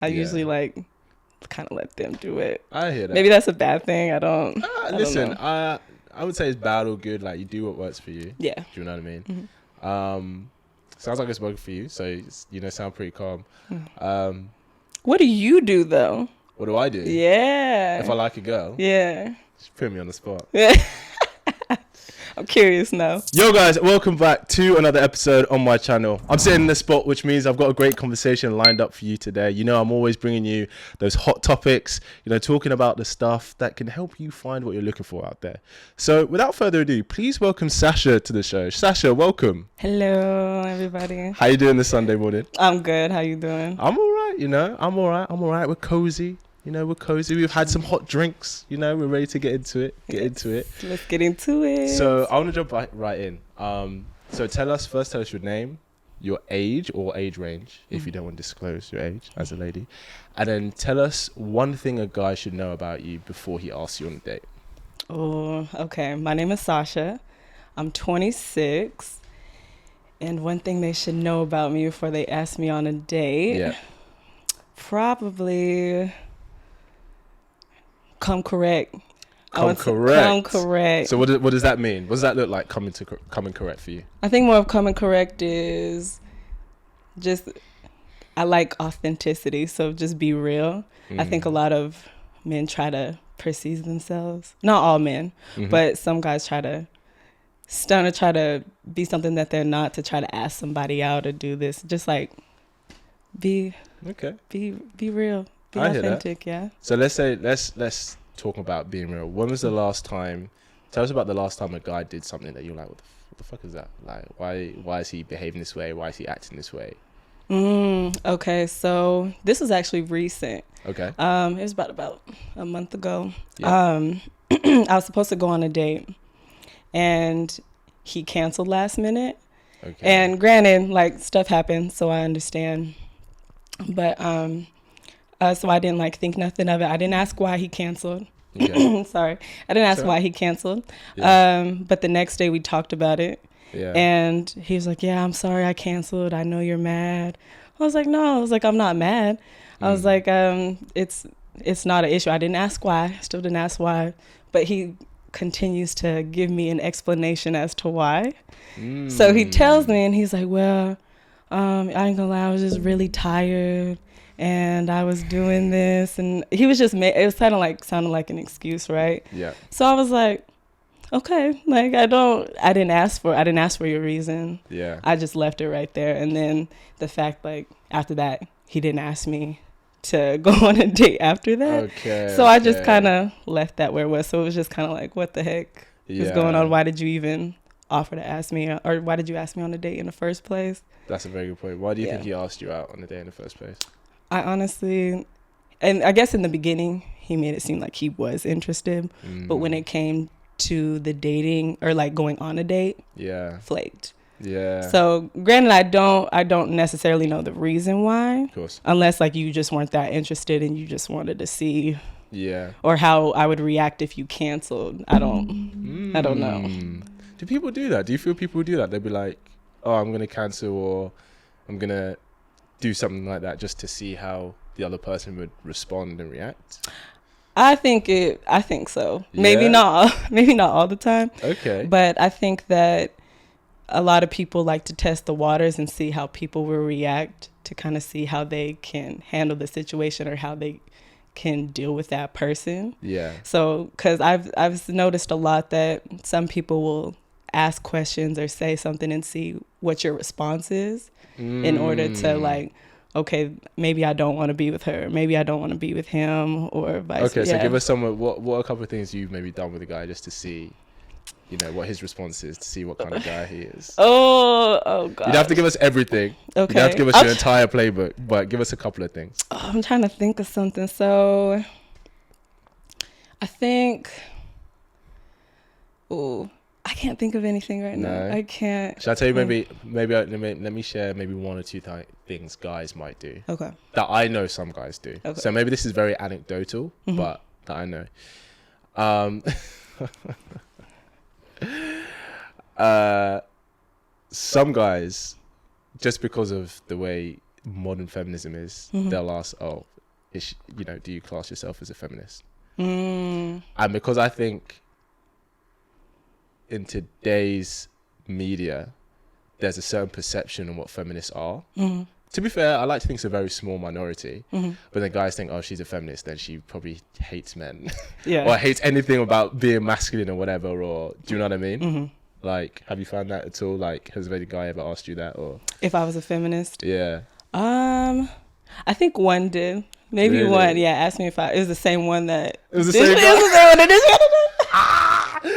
I usually like kind of let them do it. I hear that. Maybe that's a bad thing. I don't Listen, know. I would say it's bad or good. Like, you do what works for you. Yeah. Do you know what I mean? Mm-hmm. Sounds like it's working for you. So, sound pretty calm. What do you do, though? What do I do? Yeah. If I like a girl? Yeah. Just put me on the spot. Yeah. I'm curious now. Yo guys, welcome back to another episode on my channel. I'm sitting in the spot, which means I've got a great conversation lined up for you today. I'm always bringing you those hot topics, talking about the stuff that can help you find what you're looking for out there. So without further ado, please welcome Sasha to the show. Sasha, welcome. Hello, everybody. How you doing this Sunday morning? I'm good. How you doing? I'm all right, I'm all right. We're cozy. We're cozy. We've had some hot drinks. We're ready to get into it. Let's get into it. So I want to jump right in. So tell us your name, your age or age range, if you don't want to disclose your age as a lady. And then tell us one thing a guy should know about you before he asks you on a date. Oh, okay. My name is Sasha. I'm 26. And one thing they should know about me before they ask me on a date, probably... Come correct. Come correct. Come correct. So what does that mean? What does that look like, coming correct for you? I think more of coming correct is just, I like authenticity. So just be real. I think a lot of men try to perceive themselves. Not all men, but some guys try to stunt or try to be something that they're not, to try to ask somebody out or do this. Just like be real. Be authentic, yeah. So let's talk about being real. When was the last time? Tell us about the last time a guy did something that you're like, what the fuck is that? Like, why is he behaving this way? Why is he acting this way? Okay, so this was actually recent. Okay. It was about a month ago. Yeah. I was supposed to go on a date, and he canceled last minute. Okay. And granted, like, stuff happened, so I understand. But so I didn't think nothing of it. I didn't ask why he canceled. Okay. Sorry. I didn't ask why he canceled. Yeah. But the next day we talked about it. Yeah. And he was like, yeah, I'm sorry I canceled. I know you're mad. I was like, no. I was like, I'm not mad. I was like, it's not an issue. I didn't ask why. Still didn't ask why. But he continues to give me an explanation as to why. So he tells me, and he's like, well, I ain't gonna lie, I was just really tired. And I was doing this, and he was just it was kind of sounded like an excuse, right? Yeah. So I was like, okay, like I didn't ask for your reason. Yeah. I just left it right there, and then the fact after that he didn't ask me to go on a date after that. Okay. So I just kind of left that where it was. So it was just kind of like, what the heck is going on? Why did you even offer to ask me, or why did you ask me on a date in the first place? That's a very good point. Why do you think he asked you out on a date in the first place? I honestly, and I guess in the beginning, he made it seem like he was interested. But when it came to the dating or going on a date, flaked. Yeah. So granted, I don't necessarily know the reason why. Of course. Unless you just weren't that interested and you just wanted to see. Yeah. Or how I would react if you canceled. I don't know. Do people do that? Do you feel people do that? They'd be like, oh, I'm going to cancel, or I'm going to do something like that just to see how the other person would respond and react? I think so. Yeah. Maybe not all the time. Okay. But I think that a lot of people like to test the waters and see how people will react, to kind of see how they can handle the situation or how they can deal with that person. Yeah. So, because I've noticed a lot that some people will ask questions or say something and see what your response is. In order to okay, maybe I don't want to be with her, maybe I don't want to be with him, or vice versa. Okay, so give us what are a couple of things you've maybe done with a guy just to see, what his response is, to see what kind of guy he is. Oh God. You don't have to give us everything. Okay. You don't have to give us your entire playbook, but give us a couple of things. Oh, I'm trying to think of something. So I think, I can't think of anything right now. I can't. Should I tell you maybe let me share maybe one or two things guys might do. Okay. That I know some guys do. Okay. So maybe this is very anecdotal, but that I know. Some guys, just because of the way modern feminism is, they'll ask, "Oh, do you class yourself as a feminist?" And because I think in today's media, there's a certain perception on what feminists are. To be fair, I like to think it's a very small minority. But then guys think, oh, she's a feminist, then she probably hates men. Or hates anything about being masculine or whatever, or do you know what I mean? Like, have you found that at all? Like, has any guy ever asked you that? Or if I was a feminist? Yeah. I think one did. Maybe Really? one, asked me if it was the same one that... It was the same guy? It was the same one that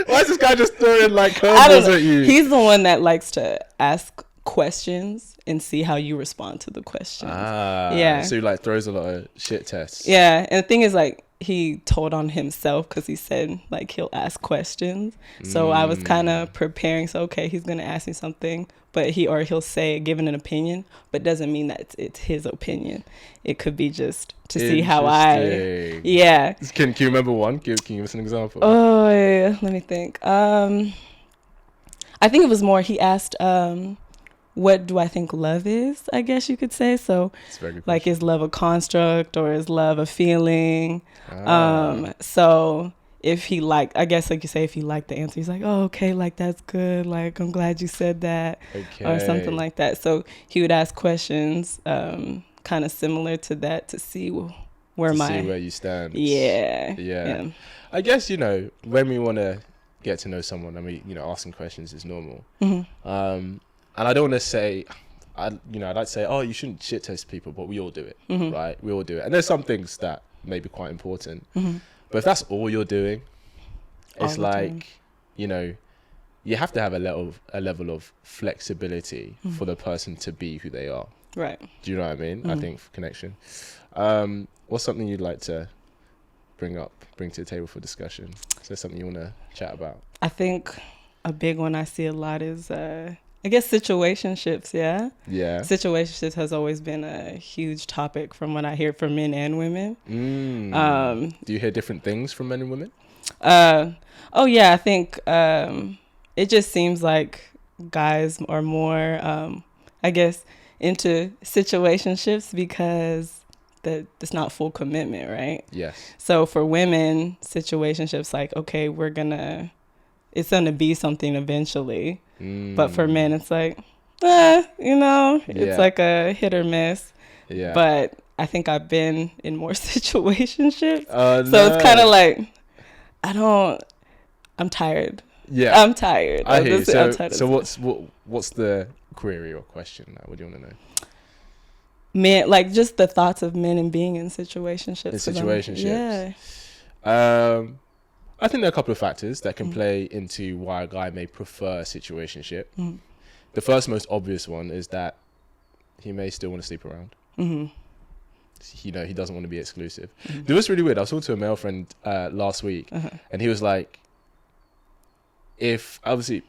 Why is this guy just throwing like curveballs at you? He's the one that likes to ask questions and see how you respond to the questions. So he like throws a lot of shit tests. And the thing is, like, he told on himself because he said like he'll ask questions. So I was kind of preparing. So okay, he's gonna ask me something, but he'll say giving an opinion, but doesn't mean that it's his opinion. It could be just to see how I. Can you remember one? Can you give us an example? Oh, let me think. I think it was more. He asked, what do I think love is? I guess you could say. So, like, is love a construct or is love a feeling? So if he liked, I guess, like you say, if he liked the answer, he's like, oh, okay, like, that's good. Like, I'm glad you said that, or something like that. So he would ask questions, kind of similar to that, to see where you stand. Yeah. I guess, when we want to get to know someone, I mean, asking questions is normal. And I don't want to say, I'd like to say, oh, you shouldn't shit test people, but we all do it, right? We all do it. And there's some things that may be quite important. But if that's all you're doing, it's like, you have to have a level of flexibility for the person to be who they are. Right. Do you know what I mean? I think for connection. What's something you'd like to bring to the table for discussion? Is there something you want to chat about? I think a big one I see a lot is, I guess, situationships, Yeah. Situationships has always been a huge topic from what I hear from men and women. Do you hear different things from men and women? I think it just seems like guys are more, I guess, into situationships because it's not full commitment, right? Yes. So for women, situationships, like, okay, it's going to be something eventually. But for men, it's like, it's like a hit or miss. Yeah. But I think I've been in more situationships. So it's kind of like, I'm tired. Yeah. I'm tired. I hear you. So what's the query or question? What do you want to know? Men, like, just the thoughts of men and being in situationships. I think there are a couple of factors that can play into why a guy may prefer a situationship. The first most obvious one is that he may still want to sleep around. He doesn't want to be exclusive. It was really weird. I was talking to a male friend last week, and he was like, obviously,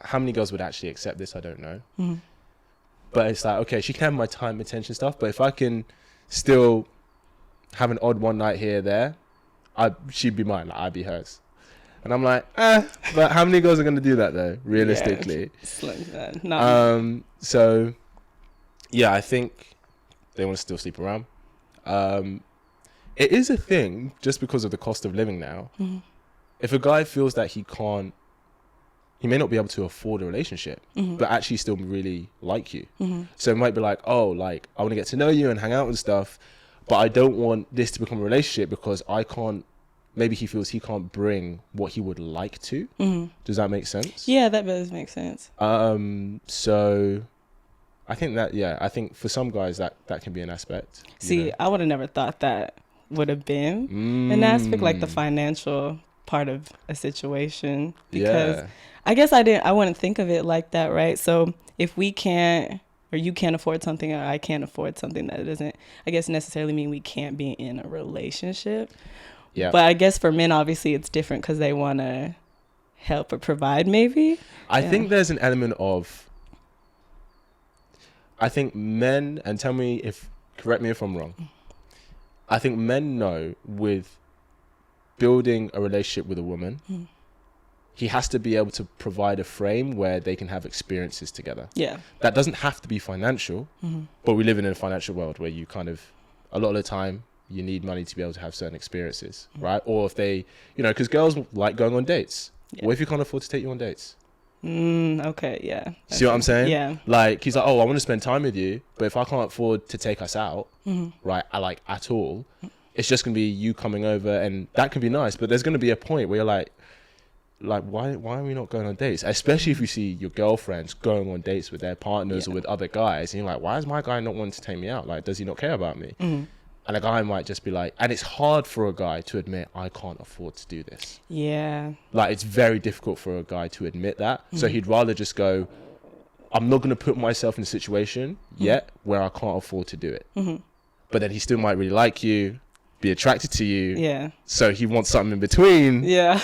how many girls would actually accept this? I don't know. But it's like, okay, she can have my time, attention, stuff, but if I can still have an odd one night here or there, she'd be mine, like, I'd be hers. And I'm like, but how many girls are going to do that though, realistically? It's like that. So, I think they want to still sleep around. It is a thing just because of the cost of living now. If a guy feels that he may not be able to afford a relationship, but actually still really like you. So it might be like, oh, like, I want to get to know you and hang out and stuff, but I don't want this to become a relationship because maybe he feels he can't bring what he would like to. Does that make sense? Yeah, that does make sense. So I think I think for some guys that can be an aspect. See, I would have never thought that would have been an aspect, like the financial part of a situation, because I guess I wouldn't think of it like that, right? So if we can't, or you can't afford something, or I can't afford something, that doesn't, I guess, necessarily mean we can't be in a relationship. Yeah. But I guess for men, obviously, it's different because they want to help or provide, maybe. I think there's an element of, I think men, and correct me if I'm wrong, I think men know with building a relationship with a woman, he has to be able to provide a frame where they can have experiences together. Yeah. That doesn't have to be financial, but we live in a financial world where you kind of, a lot of the time, you need money to be able to have certain experiences, right? Or if they, because girls like going on dates. Yeah. What if you can't afford to take you on dates? Okay, yeah. See what I'm saying? Yeah. Like, he's like, oh, I want to spend time with you, but if I can't afford to take us out, right, at all, it's just going to be you coming over, and that can be nice, but there's going to be a point where you're like, why are we not going on dates? Especially if you see your girlfriends going on dates with their partners or with other guys, and you're like, why is my guy not wanting to take me out? Like, does he not care about me? And a guy might just be like, and it's hard for a guy to admit, I can't afford to do this. Yeah. Like, it's very difficult for a guy to admit that. So he'd rather just go, I'm not going to put myself in a situation yet where I can't afford to do it. But then he still might really like you, be attracted to you. Yeah. So he wants something in between. Yeah.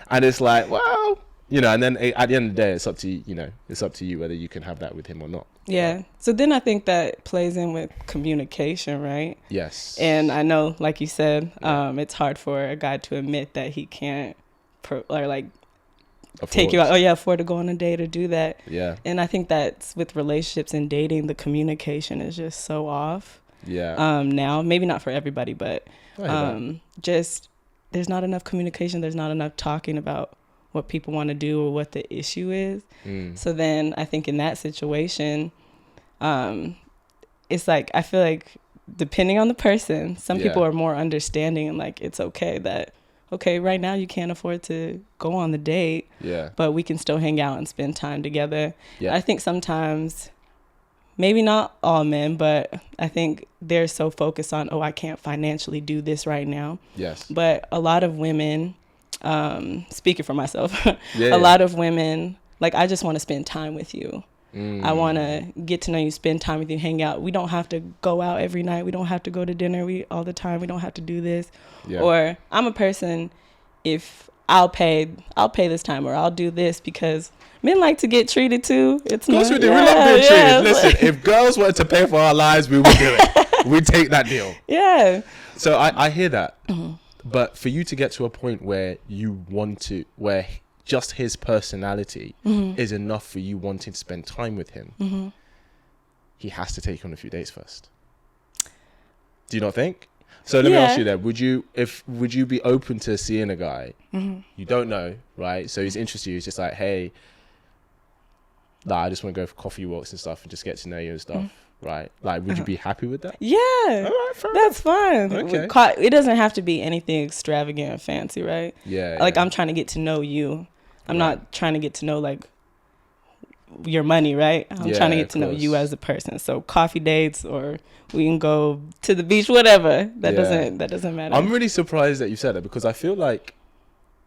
And it's like, well, and then at the end of the day, it's up to you, it's up to you whether you can have that with him or not. Yeah. So then I think that plays in with communication, right? Yes. And I know, like you said, it's hard for a guy to admit that he can't take you out. Oh yeah, afford to go on a date or do that. Yeah. And I think that's with relationships and dating, the communication is just so off. Yeah. Now, maybe not for everybody, but just there's not enough communication. There's not enough talking about what people want to do or what the issue is. So then I think in that situation, it's like, I feel like depending on the person, some people are more understanding and like, it's okay that, right now you can't afford to go on the date, but we can still hang out and spend time together. I think sometimes, maybe not all men, but I think they're so focused on, I can't financially do this right now. Yes. But a lot of women, speaking for myself, a lot of women, like, I just want to spend time with you. I want to get to know you, spend time with you, hang out. We don't have to go out every night. We don't have to go to dinner all the time. We don't have to do this. Or I'm a person, if I'll pay this time, or I'll do this, because men like to get treated too. Of course we do. We love being treated. Listen, if girls wanted to pay for our lives, we would do it. We'd take that deal. Yeah. So I hear that. But for you to get to a point where you want to, where just his personality is enough for you wanting to spend time with him, he has to take you on a few dates first. Do you not think? So let me ask you then, would you be open to seeing a guy you don't know, right? So he's interested in you, he's just like, hey, I just want to go for coffee walks and stuff and just get to know you and stuff, right? Like, would you be happy with that? Yeah, all right, that's fine. Okay. It doesn't have to be anything extravagant and fancy, right? Yeah. Like, I'm trying to get to know you. I'm not trying to get to know, like, your money, right? I'm trying to get to know you as a person. So coffee dates, or we can go to the beach, whatever. That doesn't matter. I'm really surprised that you said that, because I feel like,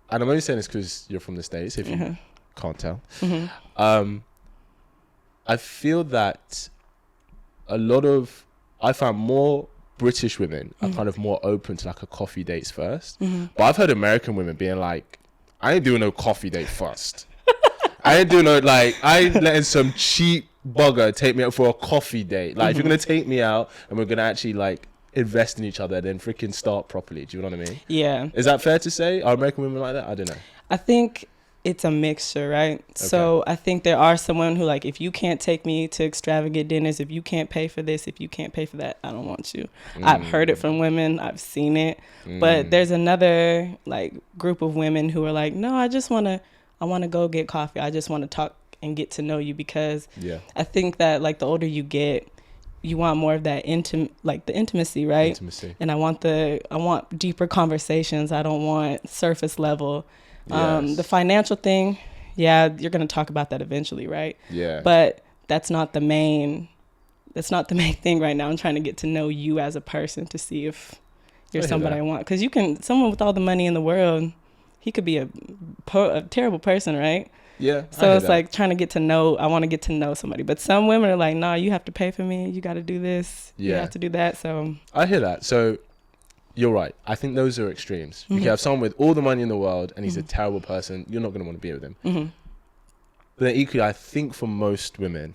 and I'm only saying this because you're from the States, if you can't tell. I feel that I found more British women are kind of more open to like a coffee dates first. But I've heard American women being like, I ain't doing no coffee date first. I ain't doing I ain't letting some cheap bugger take me out for a coffee date. Like, if you're going to take me out and we're going to actually like invest in each other, then freaking start properly. Do you know what I mean? Yeah. Is that fair to say? Are American women like that? I don't know. I think it's a mixture, right? Okay. So I think there are someone who, like, if you can't take me to extravagant dinners, if you can't pay for this, if you can't pay for that, I don't want you. I've heard it from women. I've seen it. But there's another like group of women who are like, no, I want to go get coffee. I just want to talk and get to know you, because I think that, like, the older you get, you want more of that the intimacy, right? Intimacy. And I want deeper conversations. I don't want surface level. The financial thing, you're going to talk about that eventually, right? Yeah. But that's not the main thing right now. I'm trying to get to know you as a person to see if you're somebody I want. Because someone with all the money in the world, he could be a terrible person, right? Yeah. So it's like trying to get to know, I want to get to know somebody. But some women are like, nah, you have to pay for me. You got to do this. You have to do that. So I hear that. So you're right. I think those are extremes. You can have someone with all the money in the world and he's a terrible person. You're not going to want to be with him. But then equally, I think for most women,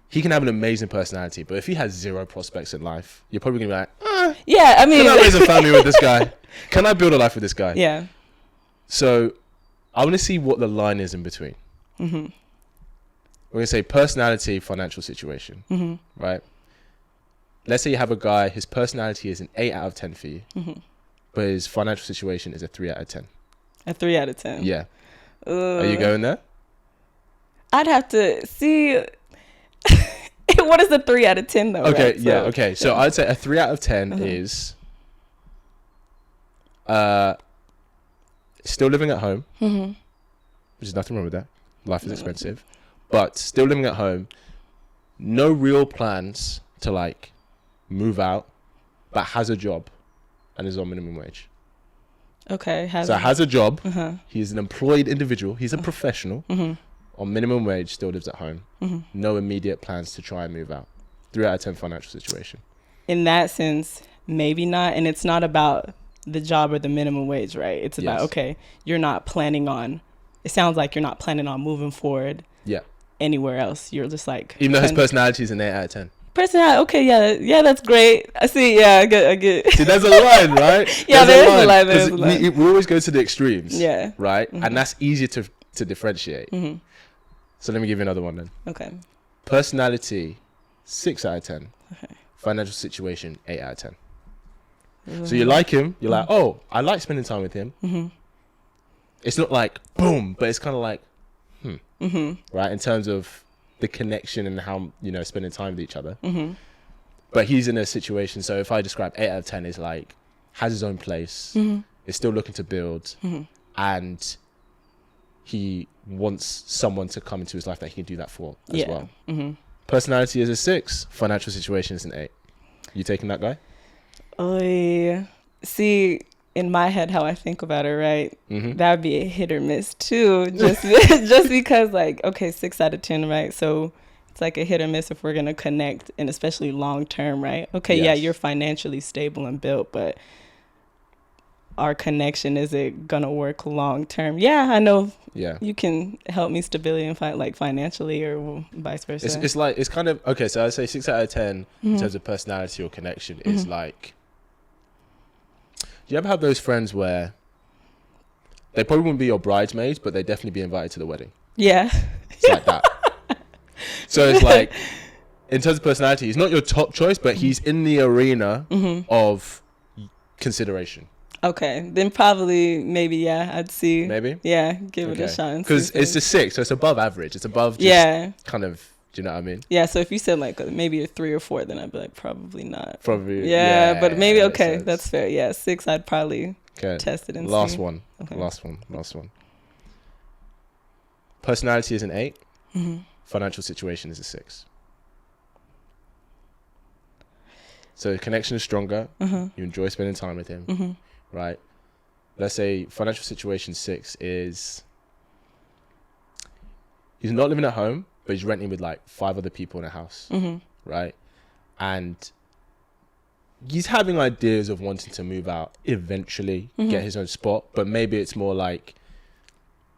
he can have an amazing personality, but if he has zero prospects in life, you're probably going to be like, I mean, can I raise a family with this guy? Can I build a life with this guy? Yeah. So I want to see what the line is in between. We're going to say personality, financial situation, right? Let's say you have a guy, his personality is an 8 out of 10 for you, but his financial situation is a 3 out of 10. A 3 out of 10? Yeah. Are you going there? I'd have to see. What is the 3 out of 10 though? Okay, right? yeah, okay. So I'd say a 3 out of 10 is still living at home, which is nothing wrong with that. Life is expensive. But still living at home, no real plans to like move out, but has a job and is on minimum wage. Okay. Has a job. He's an employed individual. He's a professional. On minimum wage, still lives at home. No immediate plans to try and move out. 3 out of 10 financial situation. In that sense, maybe not. And it's not about the job or the minimum wage, right? It's about, okay, you're not planning on, it sounds like you're not planning on moving forward anywhere else. You're just like... Even though his personality is an 8 out of 10. Personality, okay, yeah, that's great. I see, I get. See, there's a line, right? Yeah, there's a line. We always go to the extremes. Yeah. Right? And that's easier to differentiate. So let me give you another one then. Okay. Personality, 6 out of 10. Okay. Financial situation, 8 out of 10. So you like him. You're like, oh, I like spending time with him. It's not like, boom, but it's kind of like, right? In terms of the connection and how, spending time with each other. But he's in a situation. So if I describe 8 out of 10 is like, has his own place, is still looking to build, and he wants someone to come into his life that he can do that for as well. Personality is a 6, financial situation is an 8. You taking that guy? See, in my head, how I think about it, right? That would be a hit or miss too. Just because, like, okay, 6 out of 10, right? So it's like a hit or miss if we're gonna connect, and especially long term, right? Okay, yeah, you're financially stable and built, but our connection, is it gonna work long term? Yeah, I know. Yeah, you can help me stability and financially, or vice versa. It's kind of okay. So I'd say 6 out of 10 in terms of personality or connection is like. Do you ever have those friends where they probably wouldn't be your bridesmaids, but they'd definitely be invited to the wedding? Yeah, it's like that. So it's like, in terms of personality, he's not your top choice, but he's in the arena of consideration. Okay, then probably, maybe, I'd see. Maybe? Yeah, give it a shot. Because it's a 6, so it's above average. It's above just kind of, do you know what I mean? Yeah, so if you said like maybe a 3 or 4, then I'd be like, probably not. Probably. Yeah, but maybe, okay, that's fair. Yeah, 6, I'd probably test it and Last see. one. Personality is an 8. Financial situation is a 6. So connection is stronger. You enjoy spending time with him. Right? Let's say financial situation 6 is he's not living at home, but he's renting with like 5 other people in a house. Right? And he's having ideas of wanting to move out eventually, get his own spot, but maybe it's more like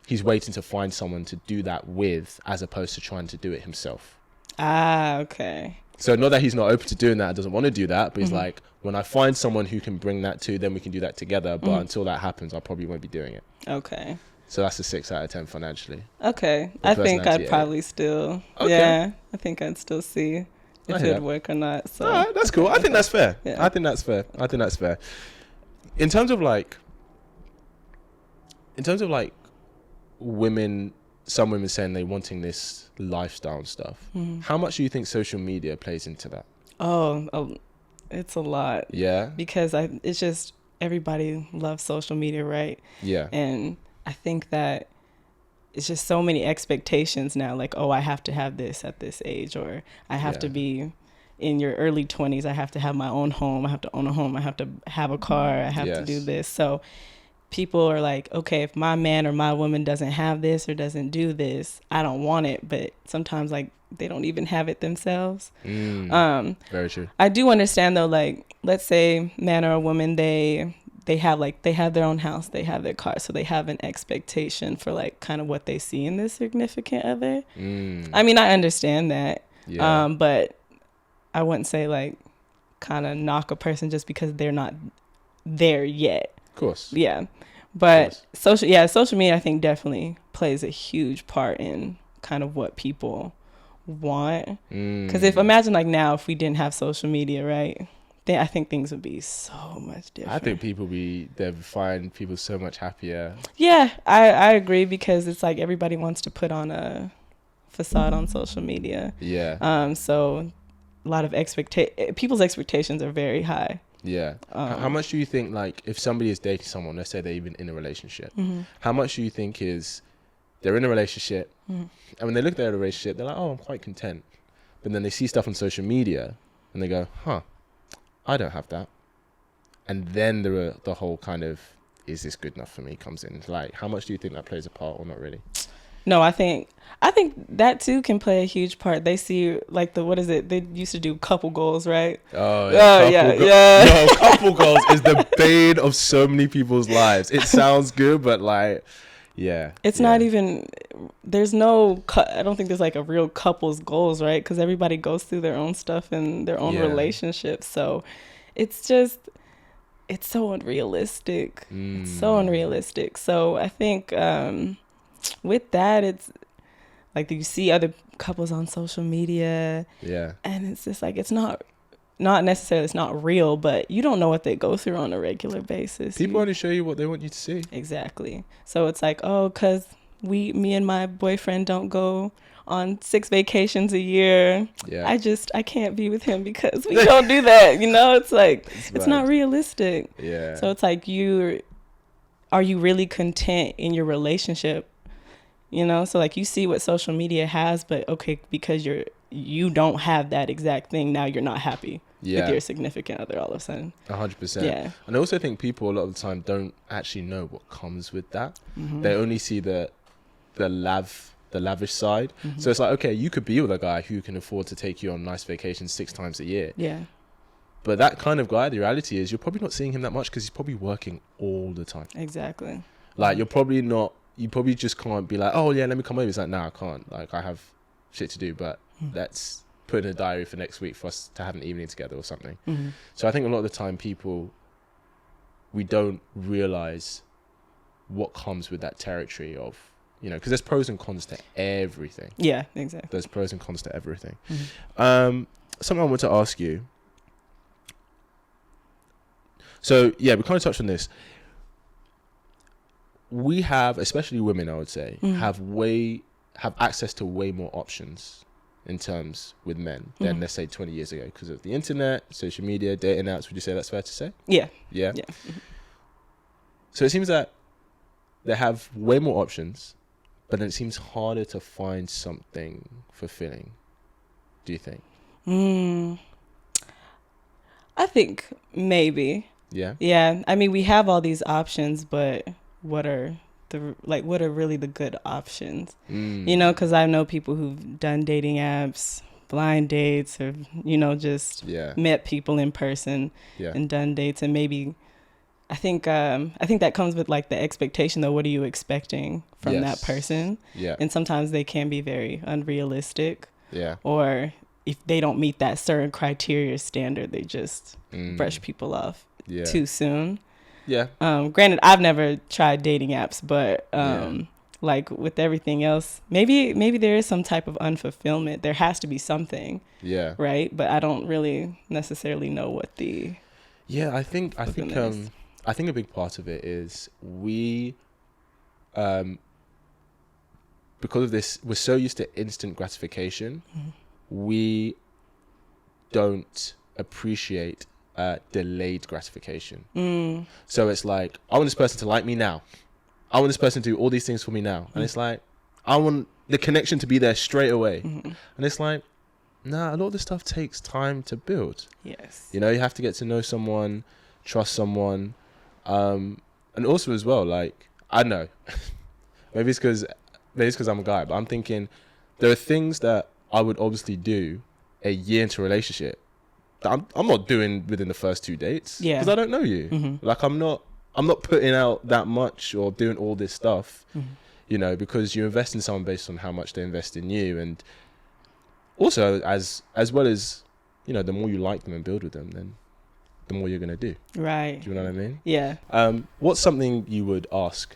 he's waiting to find someone to do that with as opposed to trying to do it himself. Ah, okay. So not that he's not open to doing that, doesn't want to do that, but he's like, when I find someone who can bring that to, then we can do that together. But until that happens, I probably won't be doing it. Okay. So that's a 6 out of 10 financially. Okay. I think I'd probably still, I think I'd still see if it would work or not. So all right, that's cool. I think that's fair. Yeah. I think that's fair. In terms of like women, some women saying they're wanting this lifestyle and stuff. How much do you think social media plays into that? Oh, it's a lot. Yeah. Because it's just everybody loves social media, right? Yeah. And I think that it's just so many expectations now. Like, oh, I have to have this at this age, or I have to be in your early 20s. I have to have my own home. I have to own a home. I have to have a car. I have to do this. So people are like, okay, if my man or my woman doesn't have this or doesn't do this, I don't want it. But sometimes like they don't even have it themselves. Very true. I do understand though, like let's say man or a woman, they have their own house, they have their car, so they have an expectation for like kind of what they see in this significant other. I mean, I understand that. Yeah. But I wouldn't say like kind of knock a person just because they're not there yet. Of course. Yeah. But social media, I think, definitely plays a huge part in kind of what people want. Because imagine like now, if we didn't have social media, right? Then I think things would be so much different. I think they'd find people so much happier. Yeah, I agree, because it's like everybody wants to put on a facade on social media. Yeah. So a lot of people's expectations are very high. Yeah. How much do you think, like, if somebody is dating someone, let's say they're even in a relationship, how much do you think is they're in a relationship, and when they look at their relationship, they're like, oh, I'm quite content. But then they see stuff on social media and they go, I don't have that. And then the whole kind of, is this good enough for me, comes in. Like, how much do you think that plays a part, or not really? No, I think that too can play a huge part. They see like they used to do couple goals, right? Oh yeah, No, couple goals is the bane of so many people's lives. It sounds good, but like, yeah, it's not even. There's no. I don't think there's like a real couple's goals, right? Because everybody goes through their own stuff and their own relationships. So it's just, it's so unrealistic. It's so unrealistic. So I think with that, it's like you see other couples on social media. Yeah. And it's just like, it's not necessarily, it's not real, but you don't know what they go through on a regular basis. People only show you what they want you to see. Exactly. So it's like, oh, because me and my boyfriend don't go on 6 vacations a year. Yeah. I can't be with him because we don't do that. It's like, it's not realistic. Yeah. So it's like, are you really content in your relationship? So like you see what social media has, but okay, because you don't have that exact thing, now you're not happy with your significant other all of a sudden. 100%. Yeah. And I also think people a lot of the time don't actually know what comes with that. They only see the lavish side. So it's like, okay, you could be with a guy who can afford to take you on nice vacations 6 times a year. Yeah. But that kind of guy, the reality is you're probably not seeing him that much because he's probably working all the time. Exactly. Like you probably just can't be like, oh yeah, let me come over. It's like, nah, I can't. Like I have shit to do, but let's put in a diary for next week for us to have an evening together or something. So I think a lot of the time we don't realize what comes with that territory of, because there's pros and cons to everything. Yeah, exactly. There's pros and cons to everything. Something I want to ask you. So yeah, we kind of touched on this. We have, especially women, I would say, have access to way more options in terms with men than, let's say, 20 years ago, because of the internet, social media, dating apps. Would you say that's fair to say? Yeah. Yeah? Yeah. So it seems that they have way more options, but then it seems harder to find something fulfilling. Do you think? I think maybe. Yeah? Yeah. I mean, we have all these options, but what are really the good options? Because I know people who've done dating apps, blind dates, or just met people in person and done dates, and maybe I think that comes with like the expectation though. What are you expecting from that person? Yeah. And sometimes they can be very unrealistic. Yeah. Or if they don't meet that certain criteria standard, they just brush people off too soon. Yeah. Granted, I've never tried dating apps, but like with everything else, maybe there is some type of unfulfillment. There has to be something. Yeah. Right. But I don't really necessarily know what the. Yeah, I think a big part of it is we, because of this, we're so used to instant gratification, we don't appreciate delayed gratification. So it's like, I want this person to like me now. I want this person to do all these things for me now. And it's like, I want the connection to be there straight away. And it's like, nah, a lot of this stuff takes time to build. Yes. You have to get to know someone, trust someone. And also as well, like, I don't know, maybe it's because I'm a guy, but I'm thinking there are things that I would obviously do a year into a relationship that I'm not doing within the first 2 dates because I don't know you. Like I'm not putting out that much or doing all this stuff, because you invest in someone based on how much they invest in you, and also as well as the more you like them and build with them, then the more you're going to do. Right. Do you know what I mean? Yeah. What's something you would ask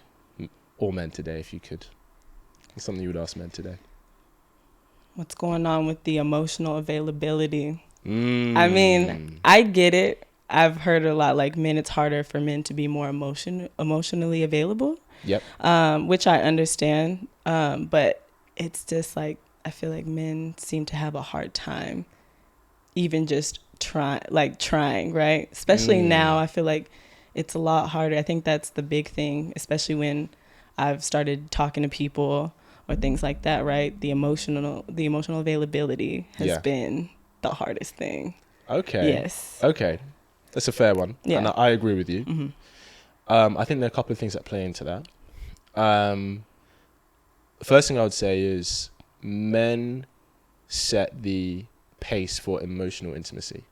all men today if you could? What's something you would ask men today? What's going on with the emotional availability? I mean, I get it. I've heard a lot, like, men, it's harder for men to be more emotionally available. Yep. Which I understand. But it's just like, I feel like men seem to have a hard time even just trying, right? Especially now, I feel like it's a lot harder. I think that's the big thing, especially when I've started talking to people or things like that, right? The emotional availability has been the hardest thing. Okay. Yes. Okay. That's a fair one. Yeah. And I agree with you. Mm-hmm. I think there are a couple of things that play into that. First thing I would say is men set the pace for emotional intimacy.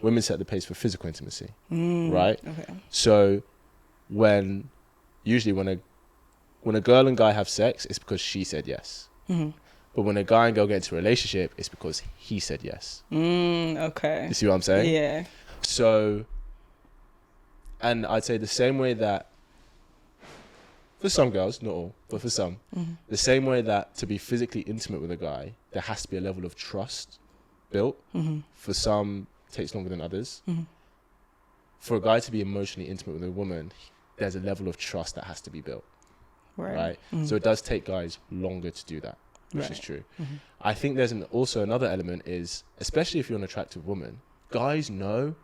Women set the pace for physical intimacy, right? Okay. So usually when a girl and guy have sex, it's because she said yes. Mm-hmm. But when a guy and girl get into a relationship, it's because he said yes. Okay. You see what I'm saying? Yeah. So, and I'd say the same way that, for some girls, not all, but for some, the same way that to be physically intimate with a guy, there has to be a level of trust built. For some, it takes longer than others. For a guy to be emotionally intimate with a woman, there's a level of trust that has to be built. Right? So it does take guys longer to do that, which is true. I think there's also another element is, especially if you're an attractive woman, guys know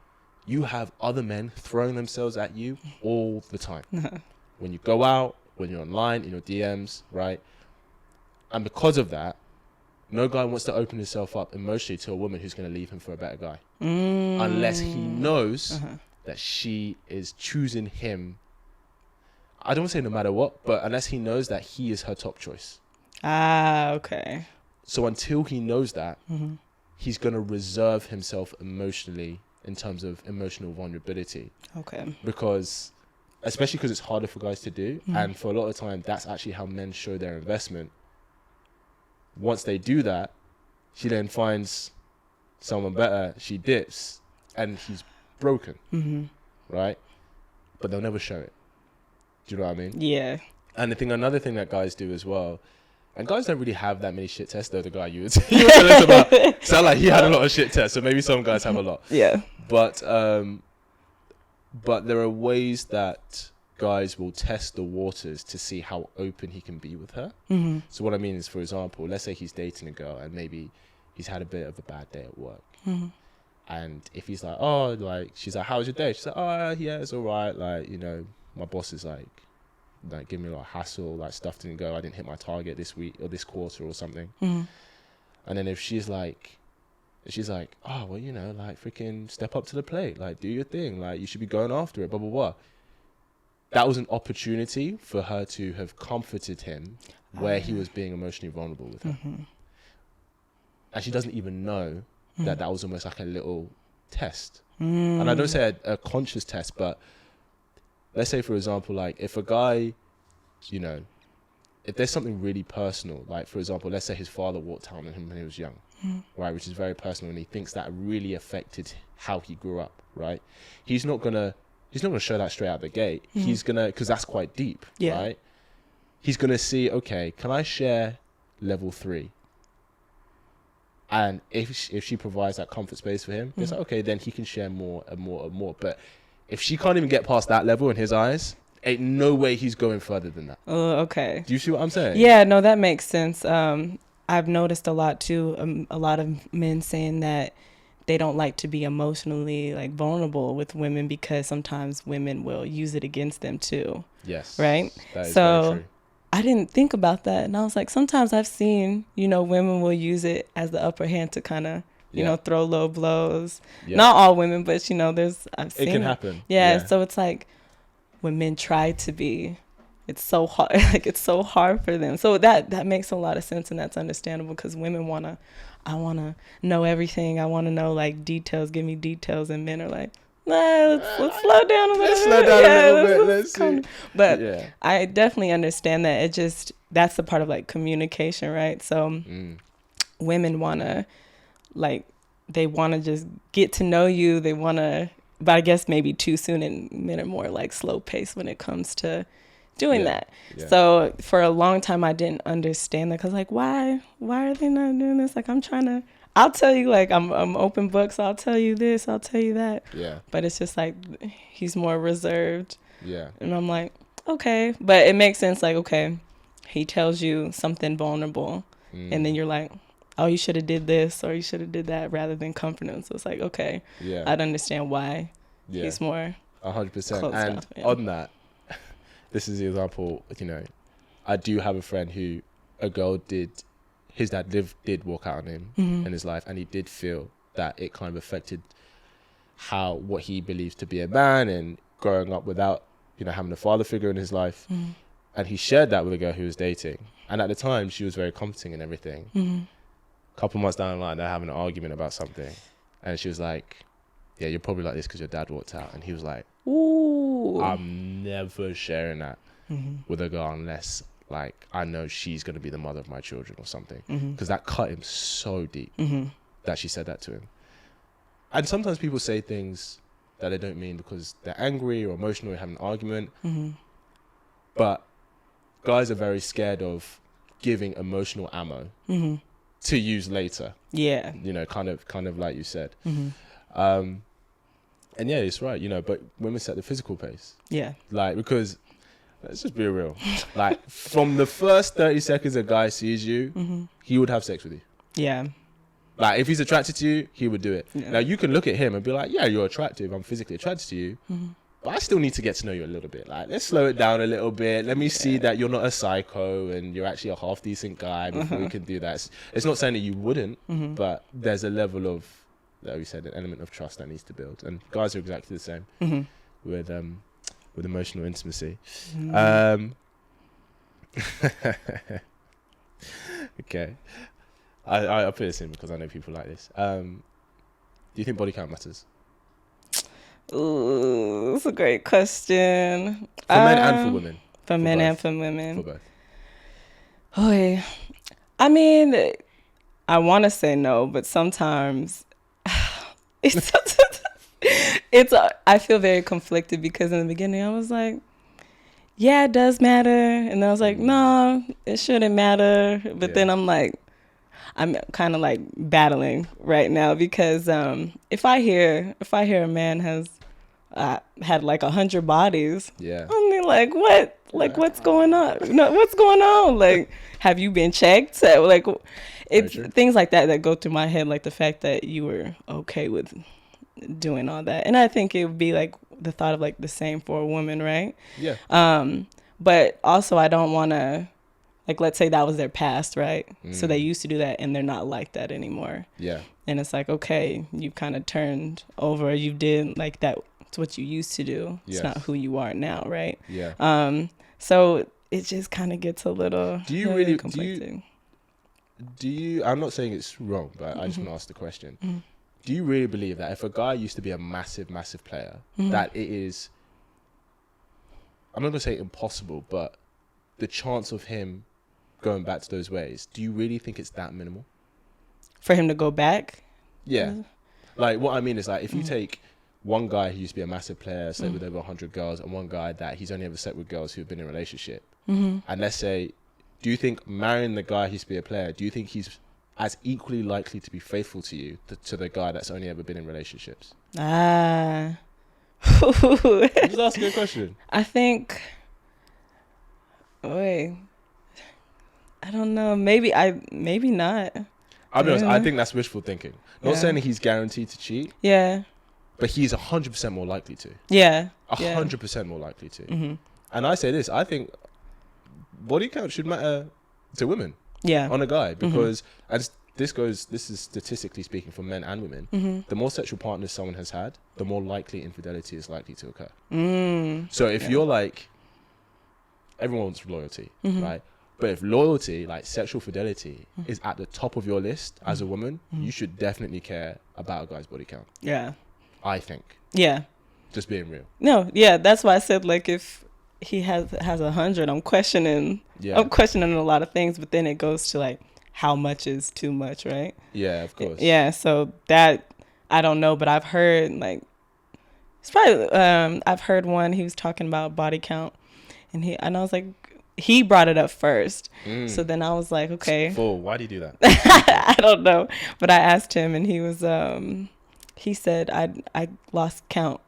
you have other men throwing themselves at you all the time. When you go out, when you're online, in your DMs, right? And because of that, no guy wants to open himself up emotionally to a woman who's going to leave him for a better guy. Unless he knows that she is choosing him. I don't want to say no matter what, but unless he knows that he is her top choice. Okay. So until he knows that, he's going to reserve himself emotionally in terms of emotional vulnerability. Okay. Especially because it's harder for guys to do. And for a lot of time, that's actually how men show their investment. Once they do that, she then finds someone better, she dips, and he's broken. Right? But they'll never show it. Do you know what I mean? Yeah. And another thing that guys do as well, and guys don't really have that many shit tests, though. The guy you would tell us about sound like he had a lot of shit tests, so maybe some guys have a lot. Yeah. But there are ways that guys will test the waters to see how open he can be with her. So what I mean is, for example, let's say he's dating a girl and maybe he's had a bit of a bad day at work. And if he's like, oh, like, she's like, how was your day? She's like, oh, yeah, it's all right. Like, you know, my boss is like giving me a lot of hassle, like stuff didn't go, I didn't hit my target this week or this quarter or something. And then if she's like, oh, well, you know, like, freaking step up to the plate, like, do your thing, like, you should be going after it, blah, blah, blah. That was an opportunity for her to have comforted him where he was being emotionally vulnerable with her. And she doesn't even know that was almost like a little test. And I don't say a conscious test, but let's say, for example, like, if a guy, you know, if there's something really personal, like, for example, let's say his father walked out on him when he was young, right, which is very personal, and he thinks that really affected how he grew up, right? He's not gonna show that straight out the gate. He's gonna, because that's quite deep, right? He's gonna see, okay, can I share level 3? And if she provides that comfort space for him, it's like, okay, then he can share more and more and more. But if she can't even get past that level in his eyes, ain't no way he's going further than that. Oh, okay. Do you see what I'm saying? Yeah, no, that makes sense. I've noticed a lot too, a lot of men saying that they don't like to be emotionally, like, vulnerable with women because sometimes women will use it against them too. Yes. Right? That is very true. I didn't think about that. And I was like, sometimes I've seen, you know, women will use it as the upper hand to kind of, you know, throw low blows. Not all women, but, you know, I've seen it. Can happen. Yeah. So it's like when men try to be, it's so hard. Like, it's so hard for them. So that makes a lot of sense, and that's understandable because women I want to know everything. I want to know, like, details. Give me details. And men are like, nah, let's slow down a little bit. Let's slow down a little bit. Let's see. But I definitely understand that. That's the part of, like, communication, right? So women want to, like, they want to just get to know you. They want to but I guess maybe too soon, and men are more like slow paced when it comes to doing that. Yeah. So for a long time, I didn't understand that, because like, why are they not doing this? Like, I'll tell you, like, I'm open books. I'll tell you this, I'll tell you that. Yeah. But it's just like, he's more reserved. Yeah. And I'm like, okay. But it makes sense. Like, okay, he tells you something vulnerable, and then you're like, oh, you should have did this or you should have did that, rather than comfort him. So it's like, okay, I'd understand why he's more 100%. And on that, this is the example, you know, I do have a friend who his dad did walk out on him in his life, and he did feel that it kind of affected what he believes to be a man, and growing up without, you know, having a father figure in his life. And he shared that with a girl he was dating, and at the time she was very comforting and everything. A couple months down the line, they're having an argument about something, and she was like, yeah, you're probably like this because your dad walked out. And he was like, ooh, I'm never sharing that with a girl unless, like, I know she's going to be the mother of my children or something. Because that cut him so deep that she said that to him. And sometimes people say things that they don't mean because they're angry or emotional or having an argument. But guys are very scared of giving emotional ammo to use later. Yeah. You know, kind of like you said. And yeah, it's right, you know, but women set the physical pace. Yeah. Like, because, let's just be real. Like, from the first 30 seconds a guy sees you, he would have sex with you. Yeah. Like, if he's attracted to you, he would do it. Yeah. Now, you can look at him and be like, yeah, you're attractive. I'm physically attracted to you. But I still need to get to know you a little bit. Like, let's slow it down a little bit. Let me see that you're not a psycho and you're actually a half-decent guy before we can do that. It's not saying that you wouldn't, but there's a level of, like we said, an element of trust that needs to build. And guys are exactly the same with emotional intimacy. Okay. I put this in because I know people like this. Do you think body count matters? Ooh, that's a great question. For men and for women. For men both. And for women. For both. Oh, I mean, I want to say no, but sometimes I feel very conflicted, because in the beginning I was like, yeah, it does matter. And then I was like, no, it shouldn't matter. But then I'm kind of like battling right now, because if I hear a man has had like 100 bodies, I mean, like, what? Like, what's going on? No, what's going on? Like, have you been checked? Like, it's things like that go through my head, like the fact that you were okay with doing all that. And I think it would be like the thought of like the same for a woman, right? Yeah. But also I don't want to, like, let's say that was their past, right? So they used to do that and they're not like that anymore. Yeah. And it's like, okay, you kind of turned over, you did like that. It's what you used to do. Yes. It's not who you are now, right? Yeah. So it just kind of gets a little conflicting. Do you, I'm not saying it's wrong, but I just want to ask the question. Do you really believe that if a guy used to be a massive, massive player, that it is, I'm not going to say impossible, but the chance of him going back to those ways, do you really think it's that minimal? For him to go back? Yeah. Like, what I mean is, like, if you take one guy who used to be a massive player, slept with over 100 girls, and one guy that he's only ever slept with girls who've been in a relationship, and let's say, do you think marrying the guy who used to be a player, do you think he's as equally likely to be faithful to you to the guy that's only ever been in relationships? I'm just asking a question. I think, I don't know. Maybe not. I'll be honest, I think that's wishful thinking. Not saying that he's guaranteed to cheat. Yeah. But he's 100% more likely to. Yeah. 100% more likely to. And I say this, I think body count should matter to women. Yeah. On a guy, because this is statistically speaking for men and women. The more sexual partners someone has had, the more likely infidelity is likely to occur. So if you're like, everyone wants loyalty, right? But if loyalty, like sexual fidelity, is at the top of your list as a woman, you should definitely care about a guy's body count. Yeah. I think. Yeah. Just being real. No, yeah, that's why I said, like, if he has 100, I'm questioning a lot of things, but then it goes to like, how much is too much, right? Yeah, of course. Yeah, so that, I don't know, but I've heard like It's probably I've heard one. He was talking about body count, and I was like, he brought it up first. So then I was like, okay. Why do you do that? I don't know, but I asked him, and he said I lost count,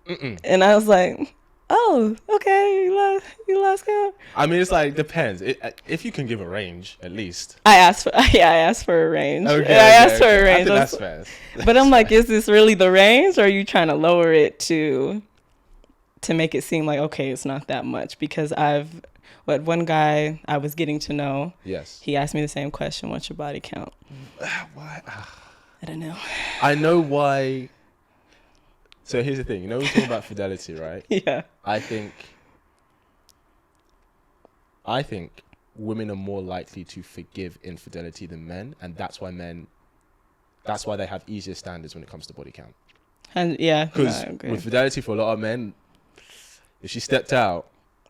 and I was like, oh, okay, you lost count. I mean, it's like depends. If you can give a range, at least. I asked for a range. Okay, I asked for a range. I think that's fair. But I'm like, is this really the range, or are you trying to lower it to make it seem like, okay, it's not that much? Because one guy I was getting to know. Yes. He asked me the same question: what's your body count? Why? I don't know. I know why. So here's the thing. You know, we're talking about fidelity, right? Yeah. I think women are more likely to forgive infidelity than men, and that's why they have easier standards when it comes to body count. And yeah, because with fidelity, for a lot of men, if she stepped out,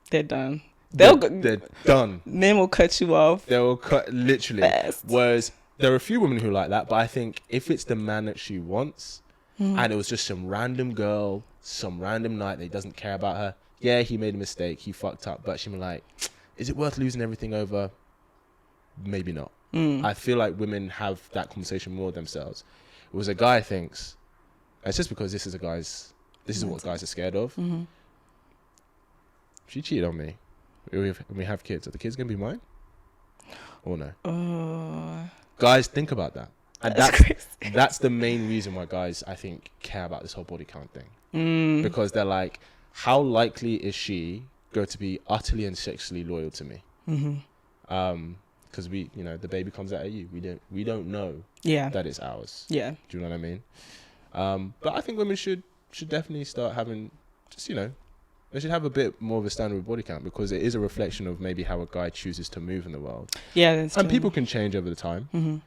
they're done. They're done. Men will cut you off. They will cut literally. Fast. Whereas there are a few women who like that, but I think if it's the man that she wants, and it was just some random girl, some random night that he doesn't care about her. Yeah, he made a mistake, he fucked up, but she was like, is it worth losing everything over? Maybe not. I feel like women have that conversation more themselves. It was a guy thinks, it's just because this is what guys are scared of. If she cheated on me, we have kids, are the kids gonna be mine? Or no? Guys, think about that. And that's the main reason why guys, I think, care about this whole body count thing. Because they're like, how likely is she going to be utterly and sexually loyal to me? Because the baby comes out of you. We don't know that it's ours. Yeah. Do you know what I mean? But I think women should definitely start having, they should have a bit more of a standard with body count, because it is a reflection of maybe how a guy chooses to move in the world. Yeah, that's true. And people can change over the time.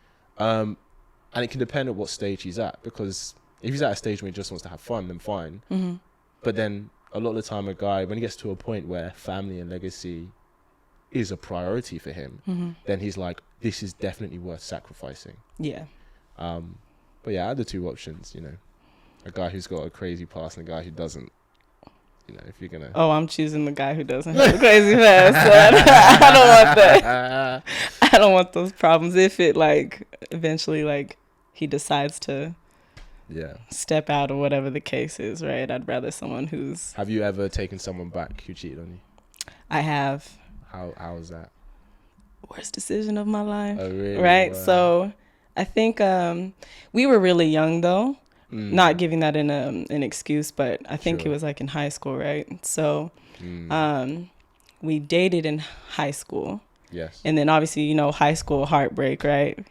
And it can depend on what stage he's at, because if he's at a stage where he just wants to have fun, then fine. But then a lot of the time, a guy, when he gets to a point where family and legacy is a priority for him, then he's like, this is definitely worth sacrificing. Yeah. But yeah, I had the two options, a guy who's got a crazy past and a guy who doesn't. If you're gonna. Oh, I'm choosing the guy who doesn't have a crazy past. I don't want that. I don't want those problems. If it eventually he decides to step out or whatever the case is, right? I'd rather someone who's. Have you ever taken someone back who cheated on you? I have. How was that? Worst decision of my life. Oh, really? Right. Wow. So I think we were really young though. Not giving that in an excuse, but I think it was in high school, right? So we dated in high school. Yes. And then obviously, high school heartbreak, right?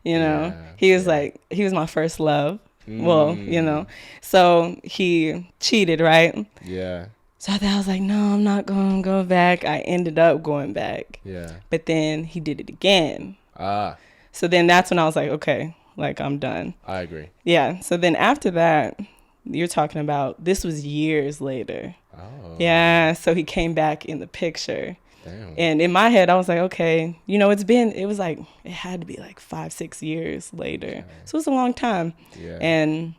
He was he was my first love. Well, so he cheated, right? Yeah. So I was like, no, I'm not going to go back. I ended up going back. Yeah. But then he did it again. So then that's when I was like, okay. I'm done. I agree. Yeah. So then after that, you're talking about, this was years later. Oh. Yeah. So he came back in the picture. Damn. And in my head, I was like, okay, it had to be 5-6 years later. Okay. So it was a long time. Yeah. And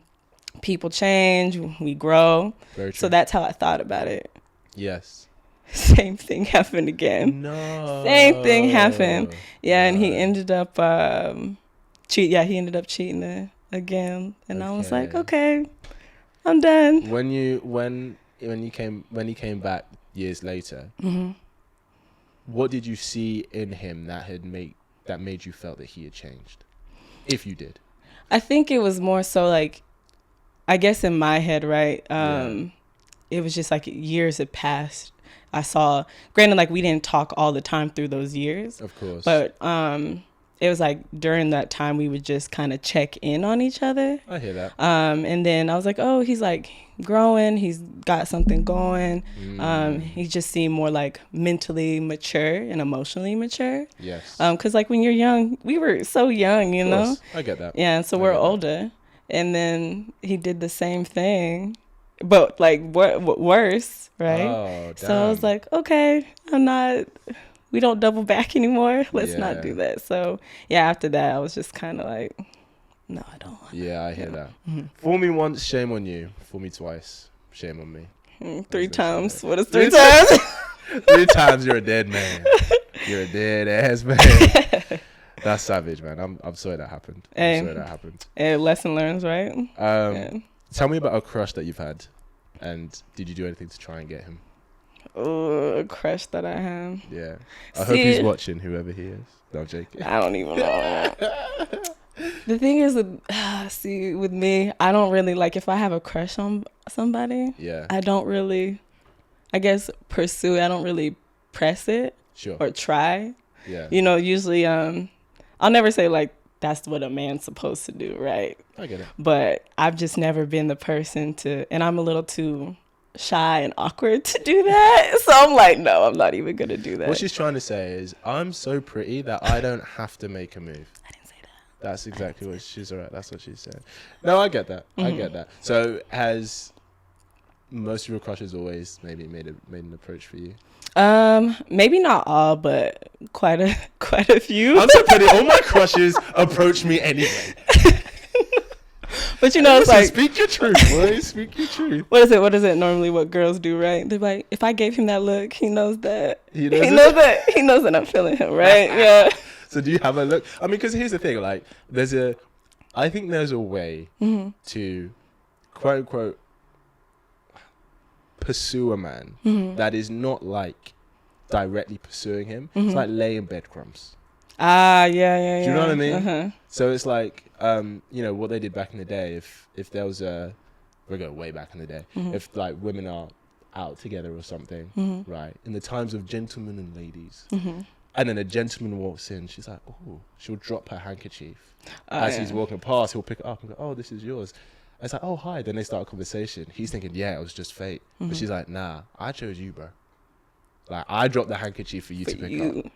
people change, we grow. Very true. So that's how I thought about it. Yes. Same thing happened again. No. Same thing happened. Yeah. And he ended up, he ended up cheating again, and I was like, okay, I'm done. When he came back years later, what did you see in him that made you felt that he had changed, if you did? I think it was more so I guess in my head, right? It was just years had passed. I saw, granted, we didn't talk all the time through those years, of course, but it was during that time we would just kind of check in on each other. I hear that. And then I was like, oh, he's growing. He's got something going. He just seemed more mentally mature and emotionally mature. Yes. Because when you're young, we were so young, you know? I get that. Yeah. So we're older. And then he did the same thing, but worse, right? Oh, damn. So I was like, okay, we don't double back anymore. Let's not do that. So yeah, after that, I was just kind of No, I don't want Yeah, I hear that. Mm-hmm. Fool me once, shame on you. Fool me twice, shame on me. 3 times. What is 3 times? 3 times, you're a dead man. You're a dead ass man. That's savage, man. I'm sorry that happened. I'm sorry that happened. Lesson learned, right? Tell me about a crush that you've had, and did you do anything to try and get him? Oh, a crush that I have. Yeah. I hope he's watching, whoever he is. No, I'm joking. I don't even know. The thing is, with me, I don't really, like, if I have a crush on somebody, I don't really, I guess, pursue it. I don't really press it or try. Yeah. You know, usually, I'll never say, like, that's what a man's supposed to do, right? I get it. But I've just never been the person to, and I'm a little too shy and awkward to do that. So I'm like, no, I'm not even going to do that. What she's trying to say is, I'm so pretty that I don't have to make a move. I didn't say that. That's exactly what she's alright. That's what she said. No, I get that. I get that. So has most of your crushes always maybe made an approach for you? Maybe not all, but quite a few. I'm so pretty. All my crushes approach me anyway. But you know, it's like, speak your truth, boy. Speak your truth. What is it normally what girls do, right? They're like, if I gave him that look, he knows that. He knows that I'm feeling him, right? Yeah. So do you have a look? I mean, because here's the thing, like, I think there's a way to, quote unquote, pursue a man that is not like directly pursuing him. It's like laying breadcrumbs. Yeah. Do you know what I mean? So it's like, you know, what they did back in the day, if there was we're going way back in the day, if like women are out together or something, right, in the times of gentlemen and ladies, and then a gentleman walks in, she's like, oh, she'll drop her handkerchief. As he's walking past, he'll pick it up and go, oh, this is yours. And it's like, oh, hi. Then they start a conversation. He's thinking, yeah, it was just fate. But she's like, nah, I chose you, bro. Like, I dropped the handkerchief for you to pick up.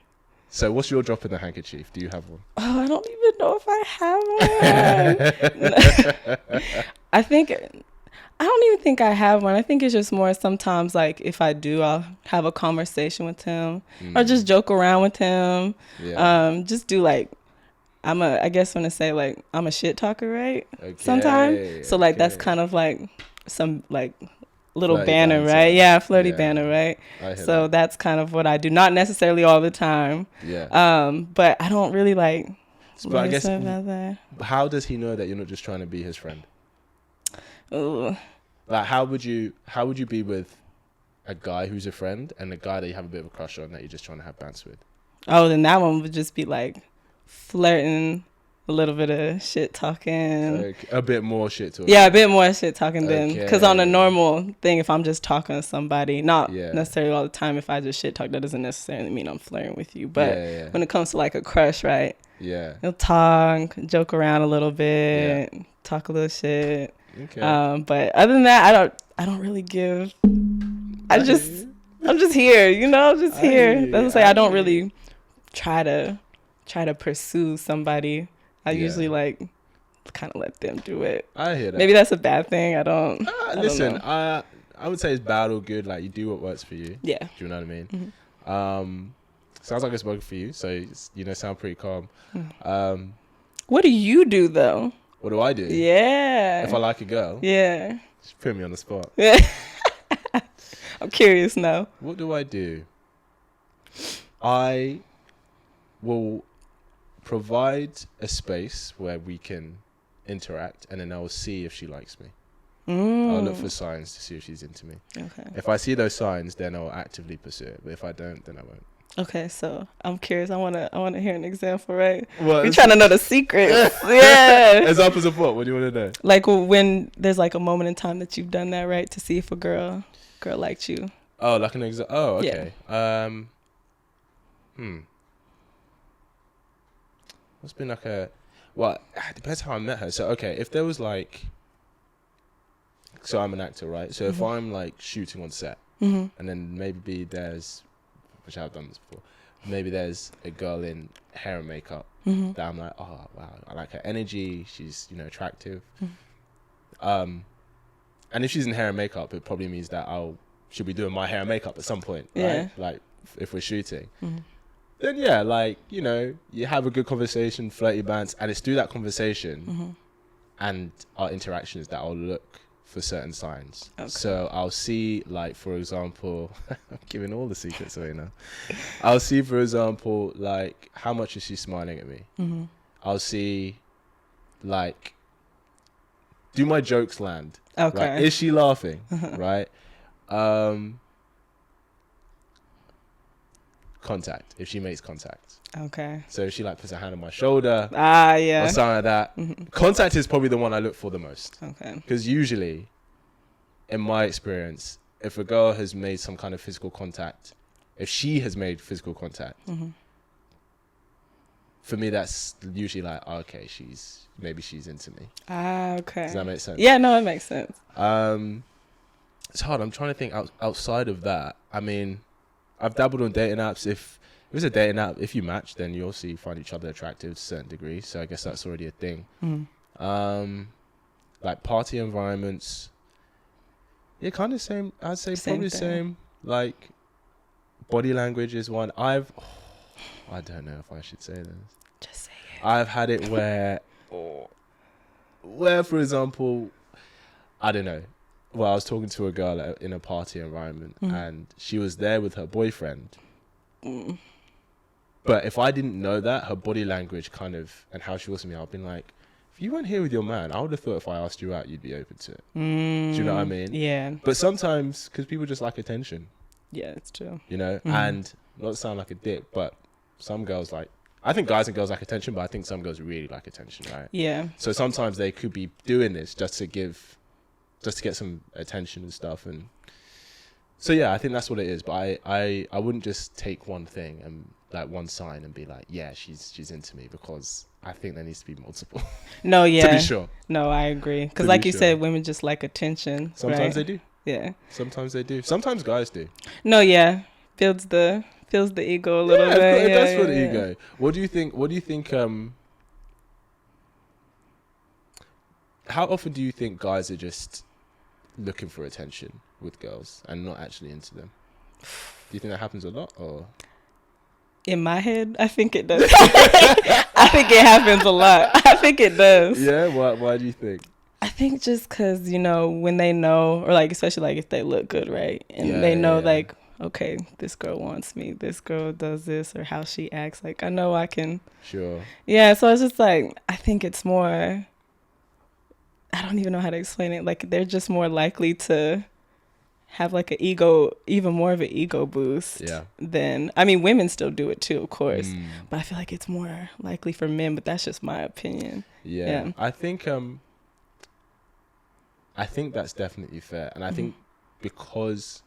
So what's your drop in the handkerchief? Do you have one? Oh, I don't even know if I have one. I don't even think I have one. I think it's just more sometimes, like, if I do, I'll have a conversation with him or just joke around with him. Yeah. Just do, like, I guess when I say, like, I'm a shit talker, right? Okay. Sometimes. So, like, that's kind of like some, like, little flirty banner, right? Yeah, flirty banner, right? So that's kind of what I do. Not necessarily all the time. Yeah. But I don't really, like, but I guess, about that. How does he know that you're not just trying to be his friend? Ooh. Like, how would you be with a guy who's a friend and a guy that you have a bit of a crush on that you're just trying to have banter with? Oh, then that one would just be like flirting, a little bit of shit talking. Like, a bit more shit talking. Yeah, a bit more shit talking than, because on a normal thing, if I'm just talking to somebody, not necessarily all the time, if I just shit talk, that doesn't necessarily mean I'm flirting with you. But when it comes to like a crush, right? Yeah. You'll talk, joke around a little bit, talk a little shit. Okay. But other than that, I don't really give. I'm just here, you know. I'm just here. That's to say, I don't really try to pursue somebody. I usually like kind of let them do it. I hear that. Maybe that's a bad thing. I don't. Listen, I would say it's bad or good. Like, you do what works for you. Yeah. Do you know what I mean? Mm-hmm. Sounds like it's working for you. So sound pretty calm. What do you do though? What do I do? Yeah. If I like a girl? Yeah. Just put me on the spot. Yeah. I'm curious now. What do I do? I will provide a space where we can interact, and then I will see if she likes me. I'll look for signs to see if she's into me. Okay. If I see those signs, then I'll actively pursue it. But if I don't, then I won't. Okay, so I'm curious. I wanna hear an example, right? We're trying to know the secret. Yeah. Examples of what? What do you want to know? Like when there's like a moment in time that you've done that, right? To see if a girl liked you. Oh, like an example. Oh, okay. Yeah. What's been like it depends how I met her. So okay, if there was like, so I'm an actor, right? So if I'm like shooting on set, and then maybe there's, which I've done this before, maybe there's a girl in hair and makeup that I'm like, oh wow, I like her energy, she's attractive. And if she's in hair and makeup, it probably means that she'll be doing my hair and makeup at some point, right? Like if we're shooting. Then you have a good conversation, flirty banter, and it's through that conversation and our interactions that I'll look for certain signs. Okay. So I'll see, like, for example, I'm giving all the secrets away now. I'll see, for example, like, how much is she smiling at me? Mm-hmm. I'll see, like, do my jokes land? Okay. Right? Is she laughing? Right? Contact. If she makes contact. Okay. So if she like puts her hand on my shoulder, yeah, or something like that. Mm-hmm. Contact is probably the one I look for the most. Okay. Because usually, in my experience, if a girl has made some kind of physical contact, if she has made physical contact, Mm-hmm. for me that's usually like, oh, okay, maybe she's into me. Okay. Does that make sense? Yeah, no, it makes sense. It's hard. I'm trying to think outside of that. I mean, I've dabbled on dating apps. If it's a dating app, if you match, then you also find each other attractive to a certain degree. So I guess that's already a thing. Mm. Like party environments. Yeah, kind of same. I'd say Same probably thing. same. Like body language is one. I don't know if I should say this. Just say it. I've had it where for example, I don't know. Well, I was talking to a girl in a party environment, and she was there with her boyfriend. But if I didn't know that, her body language and how she was to me, I'd been like, if you weren't here with your man, I would have thought if I asked you out, you'd be open to it. Do you know what I mean? Yeah. But sometimes, because people just like attention. Yeah, it's true. You know? And not to sound like a dick, but some girls I think guys and girls like attention, but I think some girls really like attention, right? Yeah. So sometimes they could be doing this just to get some attention and stuff. And so, yeah, I think that's what it is. But I wouldn't just take one thing and like one sign and be like, yeah, she's into me, because I think there needs to be multiple. No, yeah. To be sure. No, I agree. Because like you said, women just like attention. Sometimes right? they do. Yeah. Sometimes they do. Sometimes guys do. No, yeah. Builds the ego a little bit. It Yeah, does for the ego. What do you think how often do you think guys are just looking for attention with girls and not actually into them? Do you think that happens a lot, or? In my head, I think it does. I think it happens a lot. I think it does. Yeah? Why do you think? I think just because, when they know, or like, especially like if they look good, right? And they know like, okay, this girl wants me. This girl does this, or how she acts. Like, I know I can. Sure. Yeah. So it's just like, I think it's more, I don't even know how to explain it. Like, they're just more likely to have like an ego, even more of an ego boost. Yeah. Than, I mean, women still do it too, of course. But I feel like it's more likely for men, but that's just my opinion. Yeah. I think that's definitely fair. And I think because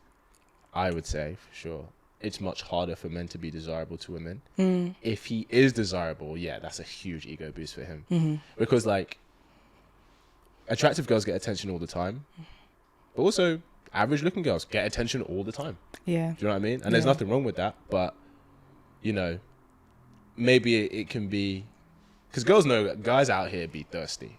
I would say, for sure, it's much harder for men to be desirable to women. If he is desirable, yeah, that's a huge ego boost for him. Because, like, attractive girls get attention all the time. But also, average-looking girls get attention all the time. Yeah. Do you know what I mean? And there's nothing wrong with that. But, maybe it can be... Because girls know guys out here be thirsty.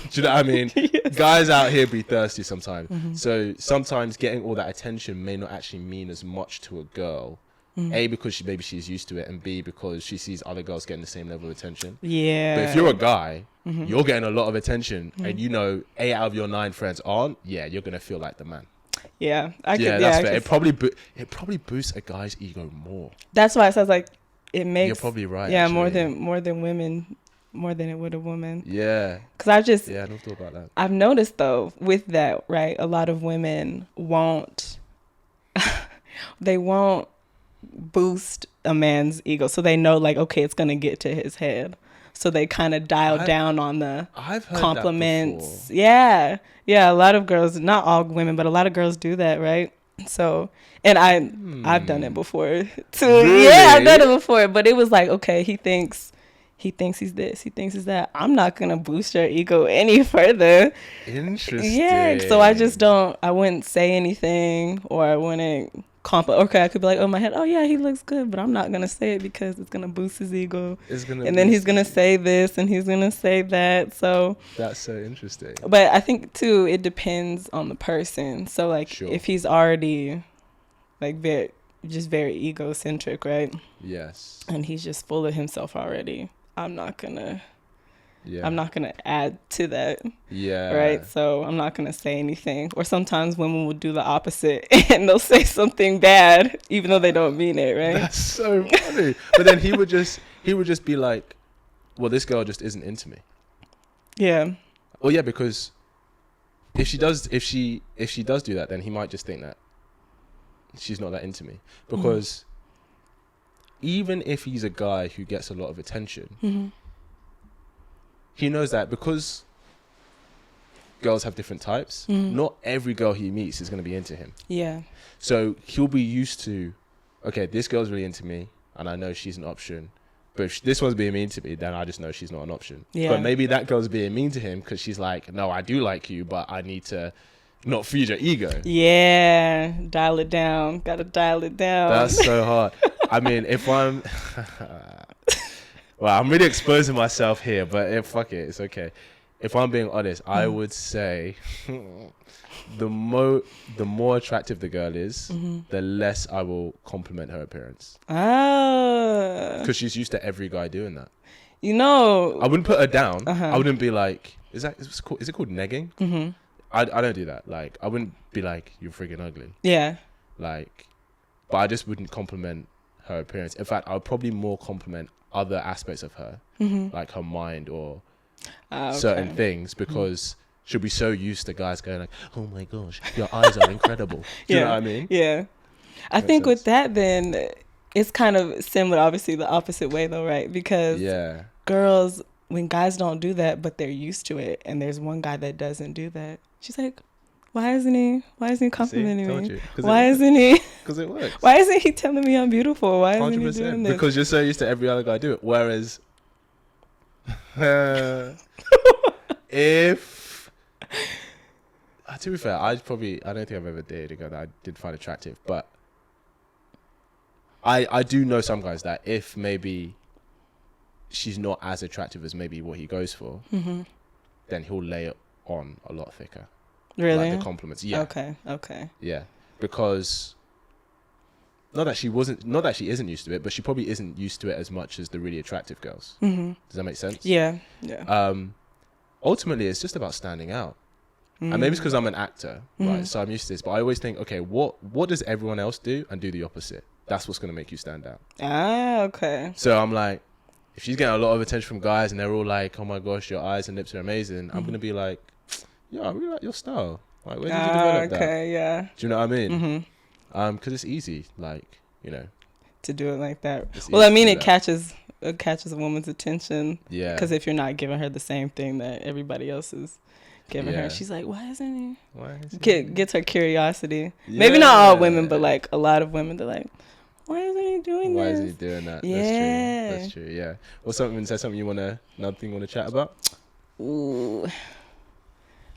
Do you know what I mean? Yes. Guys out here be thirsty sometimes. So sometimes getting all that attention may not actually mean as much to a girl. A, because she's used to it, and B, because she sees other girls getting the same level of attention. Yeah. But if you're a guy, you're getting a lot of attention, and 8 out of your 9 friends aren't, you're going to feel like the man. Yeah. That's fair. It probably boosts a guy's ego more. That's why it says, like, it makes... You're probably right. Yeah, actually. more than women... More than it would a woman. Yeah. Because I never thought about that. I've noticed, though, with that, right, a lot of women won't boost a man's ego. So they know, like, okay, it's going to get to his head. So they kind of dial down on the compliments. Yeah. Yeah, a lot of girls, not all women, but a lot of girls do that, right? So, and I've done it before, too. Really? Yeah, I've done it before. But it was like, okay, he thinks he's this, he thinks he's that. I'm not going to boost your ego any further. Interesting. Yeah, so I wouldn't say anything, or I wouldn't okay, I could be like, oh, my head, oh, yeah, he looks good, but I'm not going to say it because it's going to boost his ego. And then he's going to say this and he's going to say that, so. That's so interesting. But I think, too, it depends on the person. So, like, if he's already, like, very egocentric, right? Yes. And he's just full of himself already. I'm not gonna Yeah. I'm not going to add to that. Yeah. Right? So I'm not going to say anything. Or sometimes women will do the opposite and they'll say something bad even though they don't mean it, right? That's so funny. But then he would just be like, well, this girl just isn't into me. Yeah. Well, yeah, because if she does do that, then he might just think that she's not that into me. Because even if he's a guy who gets a lot of attention, he knows that because girls have different types, not every girl he meets is going to be into him. Yeah. So he'll be used to, okay, this girl's really into me and I know she's an option. But if this one's being mean to me, then I just know she's not an option. Yeah. But maybe that girl's being mean to him because she's like, no, I do like you, but I need to not feed your ego. Yeah. Dial it down. Gotta dial it down. That's so hard. I mean, if I'm... well, I'm really exposing myself here, but fuck it, it's okay. If I'm being honest, I would say the more attractive the girl is, the less I will compliment her appearance. Because she's used to every guy doing that. You know, I wouldn't put her down. I wouldn't be like, is it called negging? I don't do that. Like, I wouldn't be like, you're freaking ugly. Yeah. Like, but I just wouldn't compliment her appearance. In fact, I would probably more compliment other aspects of her, like her mind or certain things, because she'll be so used to guys going like, oh my gosh, your eyes are incredible. Do you know what I mean? Yeah. I think with that, then it's kind of similar, obviously the opposite way though, right? Because girls, when guys don't do that, but they're used to it, and there's one guy that doesn't do that, she's like, why isn't he complimenting me? Why isn't he? Because it works. Why isn't he telling me I'm beautiful? Why isn't 100%. he doing this? Because you're so used to every other guy do it. Whereas, if to be fair, I don't think I've ever dated a girl that I did find attractive, but I do know some guys that if maybe she's not as attractive as maybe what he goes for, then he'll lay it on a lot thicker. Really? Like the compliments. Yeah. Okay. Yeah. Because not that she isn't used to it, but she probably isn't used to it as much as the really attractive girls. Does that make sense? Yeah. Ultimately, it's just about standing out. And maybe it's because I'm an actor, right? So I'm used to this. But I always think, okay, what does everyone else do? And do the opposite. That's what's going to make you stand out. Okay. So I'm like, if she's getting a lot of attention from guys and they're all like, oh my gosh, your eyes and lips are amazing, I'm going to be like, yeah, I really like your style. Like, where did you develop that? Okay, yeah. Do you know what I mean? Because it's easy, like, you know. To do it like that. Well, I mean, it catches a woman's attention. Yeah. Because if you're not giving her the same thing that everybody else is giving her, she's like, why isn't he? Gets her curiosity. Yeah. Maybe not all women, but like a lot of women, they're like, why isn't he doing this? Why isn't he doing that? Yeah. That's true, yeah. Or another thing you want to chat about? Ooh.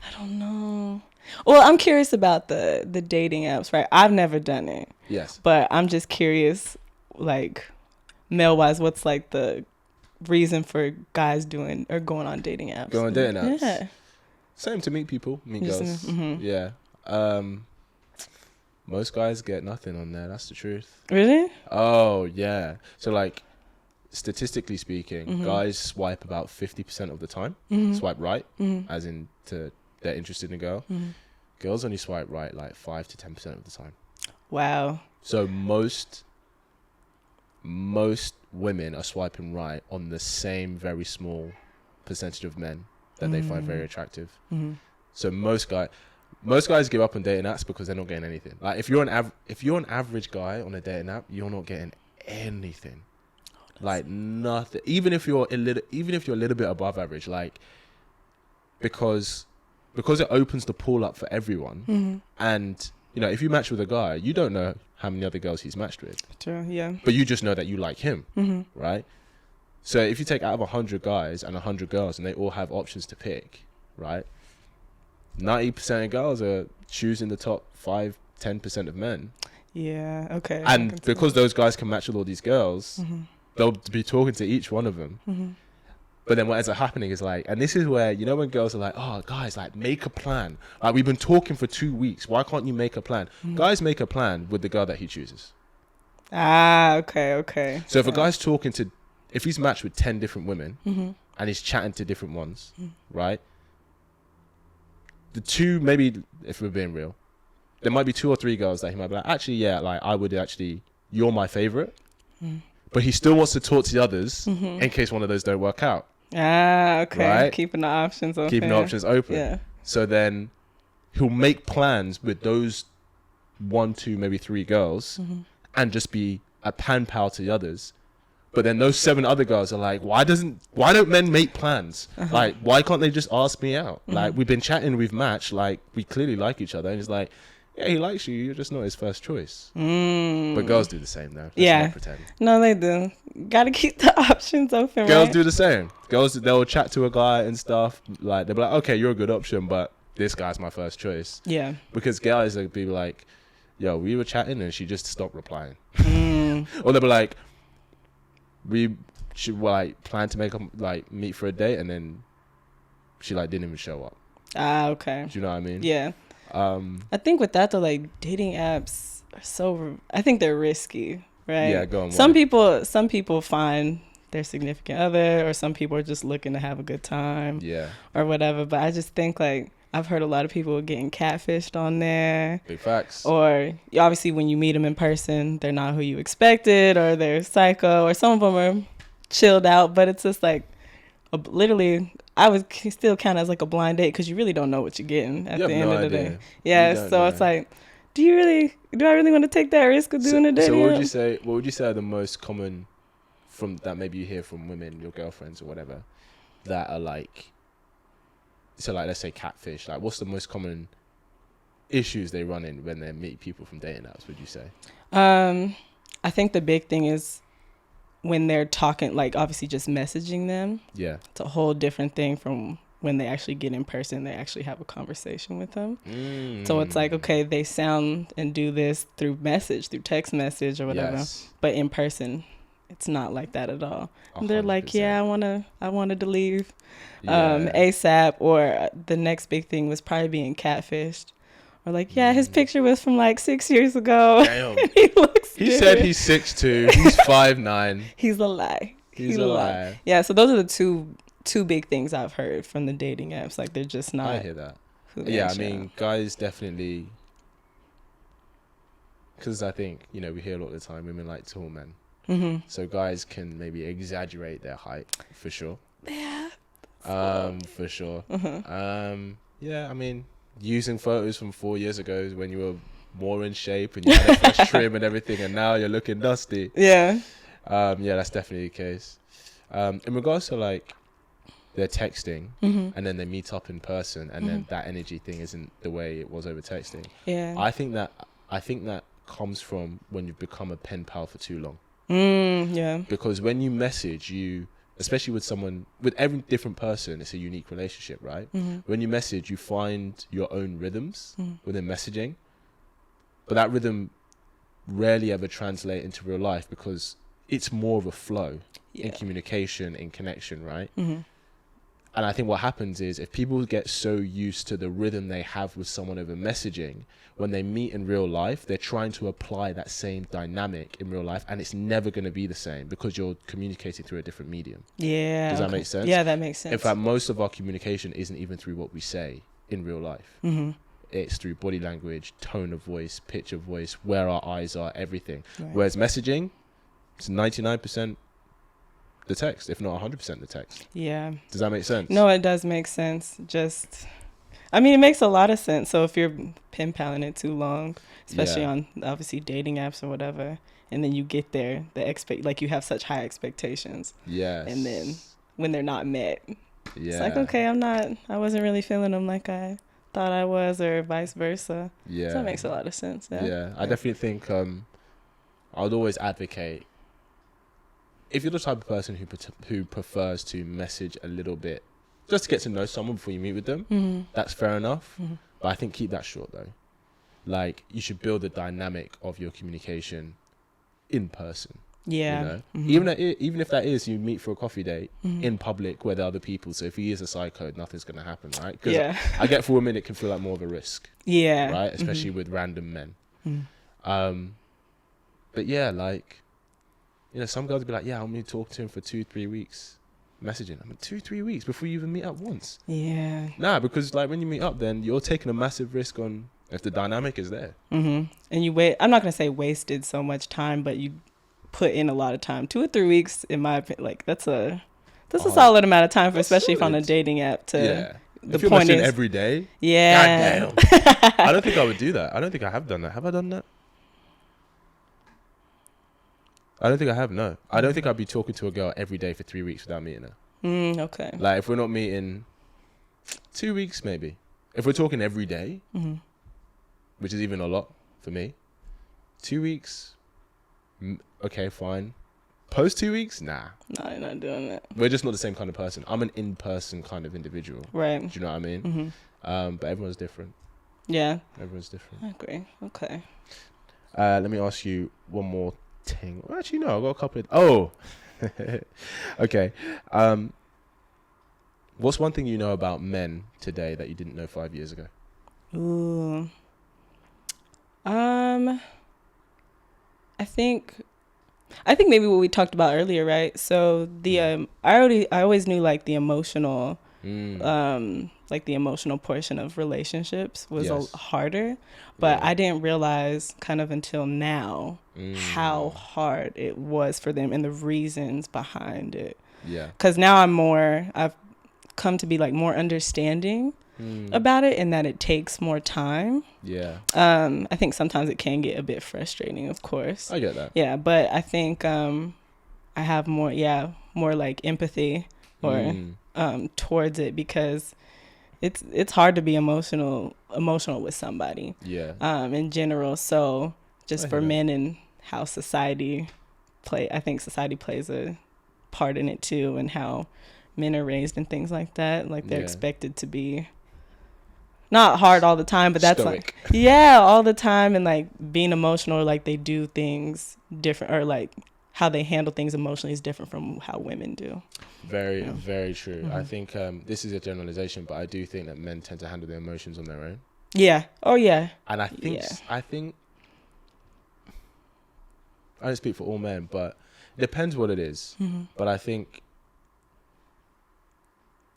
I don't know. Well, I'm curious about the dating apps, right? I've never done it. Yes. But I'm just curious, like, male-wise, what's, like, the reason for guys doing or going on dating apps? Going on dating apps? Yeah. Same to meet people, meet girls. Yeah. Most guys get nothing on there. That's the truth. Really? Oh, yeah. So, like, statistically speaking, guys swipe about 50% of the time. Swipe right, as in they're interested in a girl. Girls only swipe right like 5 to 10% of the time. Wow. So most women are swiping right on the same very small percentage of men that they find very attractive. So most guys give up on dating apps because they're not getting anything. Like if you're an average guy on a dating app, you're not getting anything. Like nothing. Even if you're a little bit above average, like because it opens the pool up for everyone. And you know, if you match with a guy, you don't know how many other girls he's matched with. True, yeah. But you just know that you like him, right? So if you take out of 100 guys and 100 girls and they all have options to pick, right? 90% of girls are choosing the top 5-10% of men. Yeah, okay. And because those guys can match with all these girls, they'll be talking to each one of them. But then what ends up happening is like, and this is where, you know, when girls are like, oh, guys, like, make a plan. Like, we've been talking for 2 weeks. Why can't you make a plan? Guys make a plan with the girl that he chooses. Okay. So if a guy's if he's matched with 10 different women, and he's chatting to different ones, right? The two, maybe if we're being real, there might be 2 or 3 girls that he might be like, actually, yeah, like I would actually, you're my favorite. But he still wants to talk to the others in case one of those don't work out. Ah, okay. Right? Keeping the options open. Keeping the options open. Yeah. So then he'll make plans with those 1, 2, maybe 3 girls and just be a pen pal to the others. But then those 7 other girls are like, why don't men make plans? Like, why can't they just ask me out? Like, we've been chatting, we've matched, like, we clearly like each other. And it's like, yeah, he likes you, you're just not his first choice. But girls do the same though. Let's not pretend. No, they do. Gotta keep the options open, Girls right? do the same. Girls, they'll chat to a guy and stuff. Like, they'll be like, okay, you're a good option, but this guy's my first choice. Yeah. Because guys will be like, yo, we were chatting and she just stopped replying. Or they'll be like, we should like plan to meet for a date, and then she like didn't even show up. Ah, okay. Do you know what I mean? Yeah. I think with that though, like dating apps are I think they're risky, right? Yeah, go on. Some people find their significant other, or some people are just looking to have a good time. Yeah. Or whatever. But I just think like I've heard a lot of people getting catfished on there. Big facts. Or obviously when you meet them in person, they're not who you expected, or they're psycho, or some of them are chilled out. But it's just like literally, I would still count as like a blind date because you really don't know what you're getting at the end of the day. Yeah, so it's like, do I really want to take that risk of doing a date? So what would you say are the most common from that maybe you hear from women, your girlfriends or whatever, that are like, so like let's say catfish, like what's the most common issues they run in when they meet people from dating apps, would you say? I think the big thing is when they're talking, like obviously just messaging them. Yeah. It's a whole different thing from when they actually get in person, they actually have a conversation with them. So it's like, okay, they sound and do this through text message or whatever, but in person, it's not like that at all. They're like, yeah, I wanted to leave ASAP, or the next big thing was probably being catfished. Or like, yeah, his picture was from like 6 years ago. Damn. He said he's 6'2", he's 5'9". He's a lie. He's a lie. Yeah, so those are the two big things I've heard from the dating apps. Like, they're just not. I hear that. Yeah, I mean, guys definitely, because I think, we hear a lot of the time women like tall men. So guys can maybe exaggerate their height, for sure. Yeah. For sure. Yeah, I mean, using photos from 4 years ago when you were more in shape and you had a fresh trim and everything, and now you're looking dusty. Yeah. Yeah, that's definitely the case. In regards to like they're texting and then they meet up in person, and then that energy thing isn't the way it was over texting. Yeah. I think that comes from when you've become a pen pal for too long. Yeah. Because when you message, especially with every different person, it's a unique relationship, right? When you message, you find your own rhythms within messaging, but that rhythm rarely ever translate into real life because it's more of a flow in communication, in connection, right? And I think what happens is if people get so used to the rhythm they have with someone over messaging, when they meet in real life, they're trying to apply that same dynamic in real life, and it's never going to be the same because you're communicating through a different medium. Yeah. Does that make sense? Yeah, that makes sense. In fact, most of our communication isn't even through what we say in real life. It's through body language, tone of voice, pitch of voice, where our eyes are, everything. Right. Whereas messaging, it's 99% the text, if not 100% the text. Yeah. Does that make sense? No, it does make sense. It makes a lot of sense. So if you're pen paling it too long, especially on obviously dating apps or whatever, and then you get there, you have such high expectations. Yes. And then when they're not met, it's like, okay, I wasn't really feeling them like I thought I was, or vice versa. Yeah. So that makes a lot of sense. Yeah. I definitely think I would always advocate, if you're the type of person who prefers to message a little bit just to get to know someone before you meet with them, that's fair enough. But I think keep that short though. Like, you should build the dynamic of your communication in person. Yeah. Even if that is you meet for a coffee date in public where there are other people. So if he is a psycho, nothing's going to happen, right? Because I get for women it can feel like more of a risk. Yeah. Right? Especially with random men. But yeah, like, some girls will be like, yeah, I'm going to talk to him for 2-3 weeks. messaging. I mean, 2-3 weeks before you even meet up once. Yeah. Nah, because like when you meet up, then you're taking a massive risk on if the dynamic is there. And you wait. I'm not gonna say wasted so much time, but you put in a lot of time. 2 or 3 weeks, in my opinion, like that's a solid amount of time for, especially if on a dating app. The if you're point messaging is every day. Yeah. God damn. I don't think I would do that. I don't think I have done that. Have I done that? I don't think I have. No, I don't think I'd be talking to a girl every day for 3 weeks without meeting her. Okay. Like if we're not meeting, 2 weeks maybe. If we're talking every day, which is even a lot for me, 2 weeks. Okay, fine. Post 2 weeks? Nah. No, you're not doing that. We're just not the same kind of person. I'm an in-person kind of individual. Right. Do you know what I mean? But everyone's different. Yeah. Everyone's different. I agree. Okay. Let me ask you one more thing. Well, actually, no. I've got a couple of... Oh. Okay. What's one thing you know about men today that you didn't know 5 years ago? Ooh. I think maybe what we talked about earlier, right? So I always knew like the emotional like the emotional portion of relationships was harder, but I didn't realize kind of until now how hard it was for them and the reasons behind it. Yeah. Cuz now I've come to be like more understanding about it, and that it takes more time. Yeah. I think sometimes it can get a bit frustrating, of course. I get that. Yeah, but I think I have more like empathy or towards it, because it's hard to be emotional with somebody. Yeah. In general. So just for men and how I think society plays a part in it too, and how men are raised and things like that. Like they're expected to be not hard all the time, but that's stoic. Like, all the time, and like being emotional, or like they do things different, or like how they handle things emotionally is different from how women do. Very, very true. I think this is a generalization, but I do think that men tend to handle their emotions on their own. Yeah. Oh yeah. And I think I don't speak for all men, but it depends what it is. But I think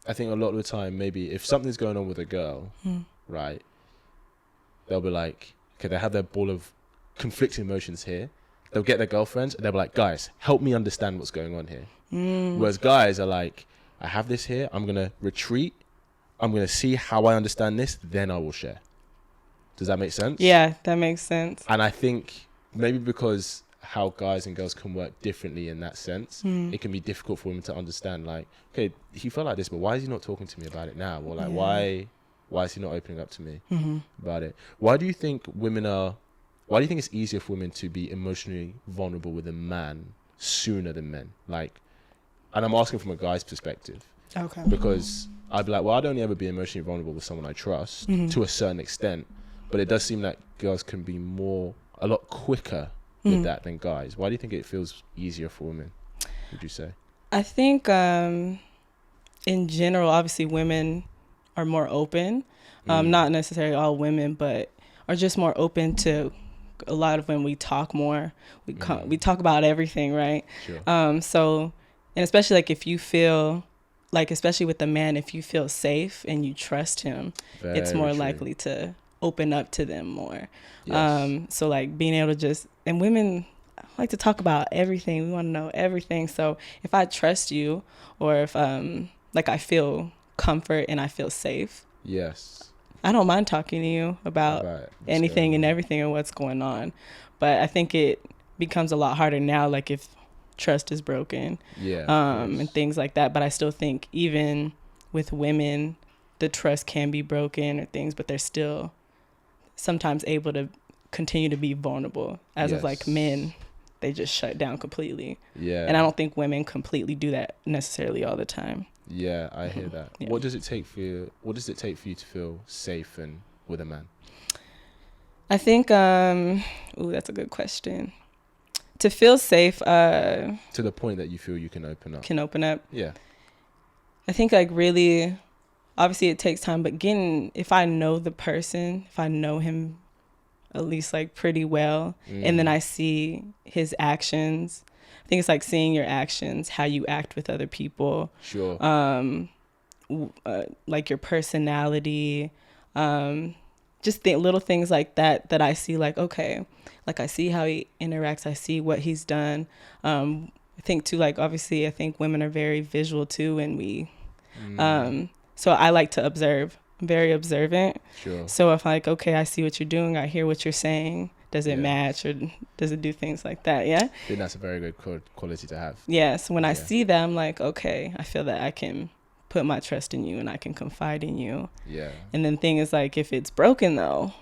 a lot of the time, maybe if something's going on with a girl, right, they'll be like, okay, they have their ball of conflicting emotions here. They'll get their girlfriends and they'll be like, guys, help me understand what's going on here. Whereas guys are like, I have this here. I'm going to retreat. I'm going to see how I understand this. Then I will share. Does that make sense? Yeah, that makes sense. And I think maybe because how guys and girls can work differently in that sense, it can be difficult for women to understand, like, okay, he felt like this, but why is he not talking to me about it now? Or like, why is he not opening up to me about it? Why do you think it's easier for women to be emotionally vulnerable with a man sooner than men? Like, and I'm asking from a guy's perspective. Okay. Because I'd be like, well, I'd only ever be emotionally vulnerable with someone I trust to a certain extent, but it does seem like girls can be a lot quicker with that than guys. Why do you think it feels easier for women, would you say? I think in general, obviously women are more open. Not necessarily all women, but are just more open to a lot of when we talk more. We talk about everything, right? Sure. So, and especially like if you feel like, especially with the man, if you feel safe and you trust him, it's more likely to open up to them more. Yes. So like being able to and women like to talk about everything. We want to know everything. So if I trust you, or if like I feel comfort and I feel safe, yes, I don't mind talking to you about anything and everything and what's going on. But I think it becomes a lot harder now, like if trust is broken, and things like that. But I still think even with women, the trust can be broken or things, but they're still sometimes able to continue to be vulnerable. As of like men, they just shut down completely. Yeah. And I don't think women completely do that necessarily all the time. Yeah, I hear that. Yeah. What does it take for you to feel safe and with a man? I think that's a good question. To feel safe, to the point that you feel you can open up. Yeah. I think like really, obviously it takes time, but if I know the person, if I know him at least like pretty well, and then I see his actions, I think it's like seeing your actions, how you act with other people. Sure. Like your personality, just little things like that I see, like, okay, like I see how he interacts, I see what he's done. I think too, like, obviously I think women are very visual too, and we so I like to observe. I'm very observant. Sure. So if like, okay, I see what you're doing, I hear what you're saying, does it match, or does it do things like that? Yeah, I think that's a very good quality to have. Yeah, so when I see that, I'm like, okay, I feel that I can put my trust in you and I can confide in you. Yeah. And then thing is, like, if it's broken though,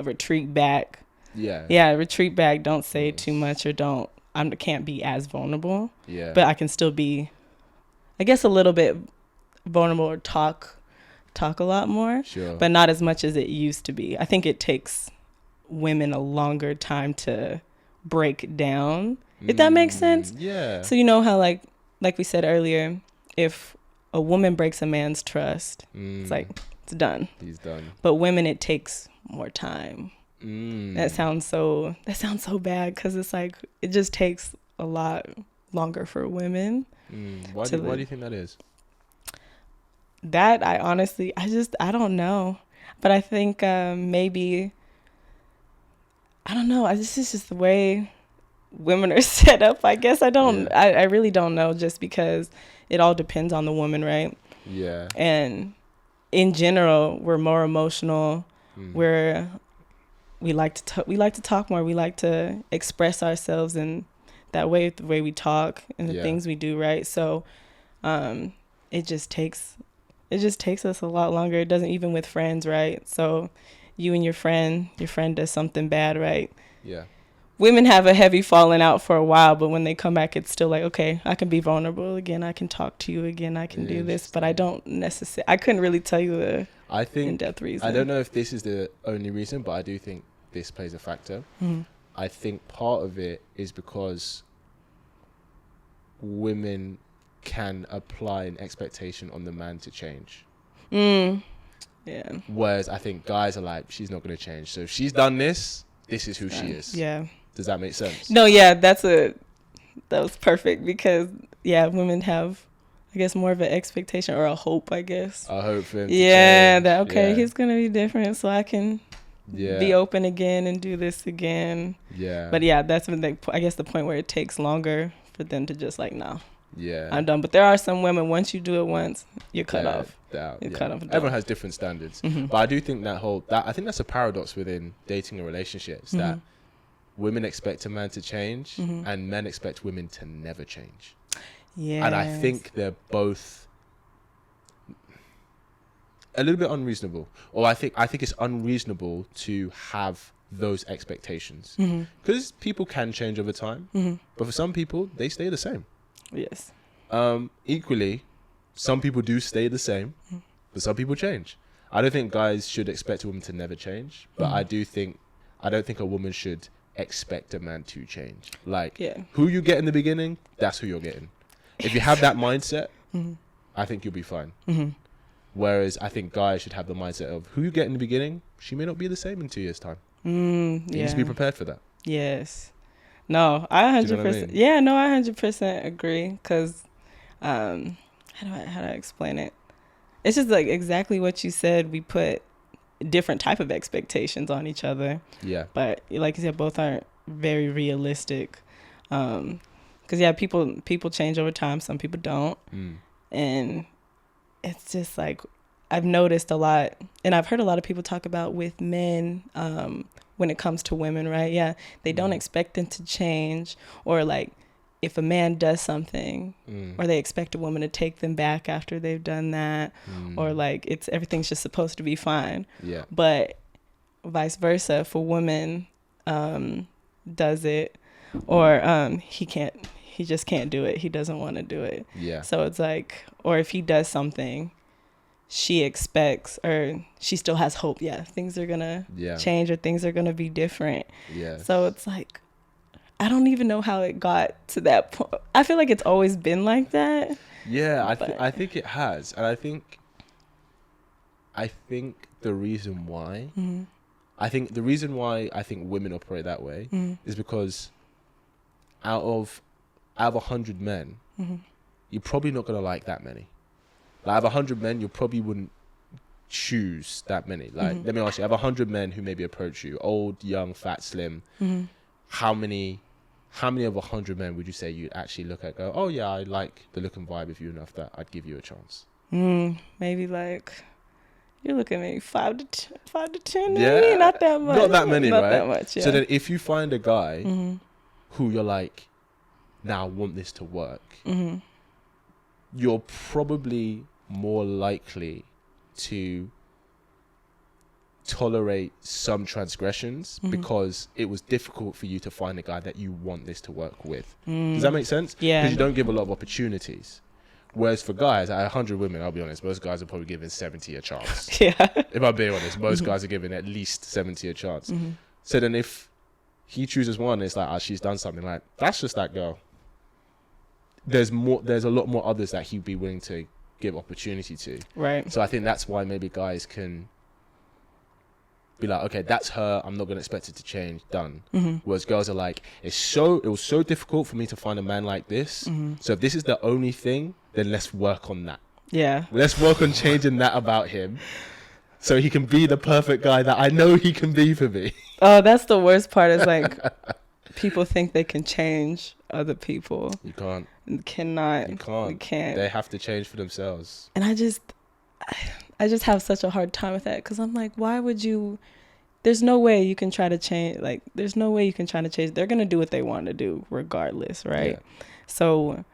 retreat back. Retreat back. Don't say too much, or can't be as vulnerable. Yeah. But I can still be, I guess, a little bit vulnerable, or talk a lot more. Sure. But not as much as it used to be. I think it takes women a longer time to break down, if that makes sense. Yeah. So you know how like we said earlier, if a woman breaks a man's trust, it's like, it's done. He's done. But women, it takes more time. That sounds so bad, because it's like, it just takes a lot longer for women. Why do you think that is? That I honestly, I don't know. But I think maybe, I don't know. This is just the way women are set up, I guess. I really don't know, just because it all depends on the woman, right? Yeah. And in general, we're more emotional. We like to talk more. We like to express ourselves in that way, the way we talk and the things we do, right? So it just takes us a lot longer. It doesn't, even with friends, right? So you and your friend does something bad, right? Yeah. Women have a heavy falling out for a while, but when they come back, it's still like, okay, I can be vulnerable again. I can talk to you again. I can do this, but I don't necessarily, I couldn't really tell you the in-depth reason. I don't know if this is the only reason, but I do think this plays a factor. I think part of it is because women can apply an expectation on the man to change. Yeah. Whereas I think guys are like, she's not going to change. So if she's done this is who she is. Yeah. Does that make sense? No, yeah, that was perfect, because women have, I guess, more of an expectation, or a hope, I guess. A hope for him to change. That okay, he's gonna be different, so I can be open again and do this again. Yeah. But that's when I guess the point where it takes longer for them to just like, no. Yeah. I'm done. But there are some women, once you do it once, you're cut off. You're cut off. Everyone has different standards. But I do think I think that's a paradox within dating and relationships, that women expect a man to change and men expect women to never change. Yeah. And I think they're both a little bit unreasonable. Or I think it's unreasonable to have those expectations. Because people can change over time. But for some people, they stay the same. Yes. Equally, some people do stay the same, but some people change. I don't think guys should expect a woman to never change, but I don't think a woman should expect a man to change. Like, who you get in the beginning, that's who you're getting. If you have that mindset, I think you'll be fine. Whereas I think guys should have the mindset of, who you get in the beginning, she may not be the same in 2 years' time. You need to be prepared for that. Yes. No, I 100%. You know what I mean? Yeah, no, I 100% agree. Because, how do I explain it? It's just like exactly what you said. We put different type of expectations on each other. Yeah. But like you said, both aren't very realistic. Because people change over time. Some people don't. And it's just like, I've noticed a lot, and I've heard a lot of people talk about with men, when it comes to women, right? Yeah, they don't expect them to change, or like if a man does something, or they expect a woman to take them back after they've done that, or like everything's just supposed to be fine. Yeah. But vice versa, if a woman does it, or he just can't do it. He doesn't want to do it. Yeah. So it's like, or if he does something, she expects, or she still has hope. Yeah, things are gonna change, or things are gonna be different. Yeah. So it's like, I don't even know how it got to that point. I feel like it's always been like that. Yeah, I think it has, and I think the reason why, I think women operate that way is because out of 100 men, you're probably not going to like that many. Like, out of 100 men, you probably wouldn't choose that many. Like, let me ask you, out of 100 men who maybe approach you, old, young, fat, slim, how many of 100 men would you say you'd actually look at, go, oh yeah, I like the look and vibe of you enough that I'd give you a chance? Maybe like, you're looking at maybe 5 to 10. Yeah, maybe not that much. Not that many, not right? That much. Yeah. So then, if you find a guy who you're like, now I want this to work, you're probably more likely to tolerate some transgressions because it was difficult for you to find a guy that you want this to work with. Does that make sense? Yeah. Because you don't give a lot of opportunities. Whereas for guys, at 100 women, I'll be honest, most guys are probably giving 70 a chance. Yeah. If I'm being honest, most guys are giving at least 70 a chance. So then if he chooses one, it's like, she's done something, like, that's just that girl. There's a lot more others that he'd be willing to give opportunity to. Right. So I think that's why maybe guys can be like, okay, that's her, I'm not going to expect it to change, done. Whereas girls are like, it was so difficult for me to find a man like this. So if this is the only thing, then let's work on that. Yeah. Let's work on changing that about him so he can be the perfect guy that I know he can be for me. Oh, that's the worst part, is like, people think they can change other people. You can't. You cannot. You can't. You can't. They have to change for themselves. And I just have such a hard time with that, because I'm like, why would you? There's no way you can try to change. Like, there's no way you can try to change. They're gonna do what they want to do regardless, right? Yeah. So,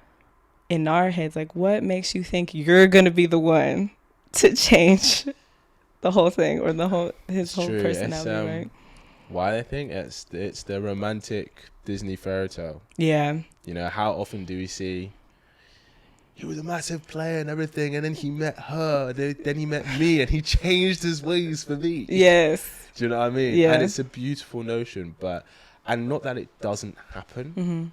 in our heads, like, what makes you think you're gonna be the one to change the whole thing, or his whole personality, right? Why I think it's the romantic Disney fairy tale. Yeah. You know, how often do we see, he was a massive player and everything, and then he met her, then he met me, and he changed his ways for me. Yes. Do you know what I mean? Yeah. And it's a beautiful notion, and not that it doesn't happen.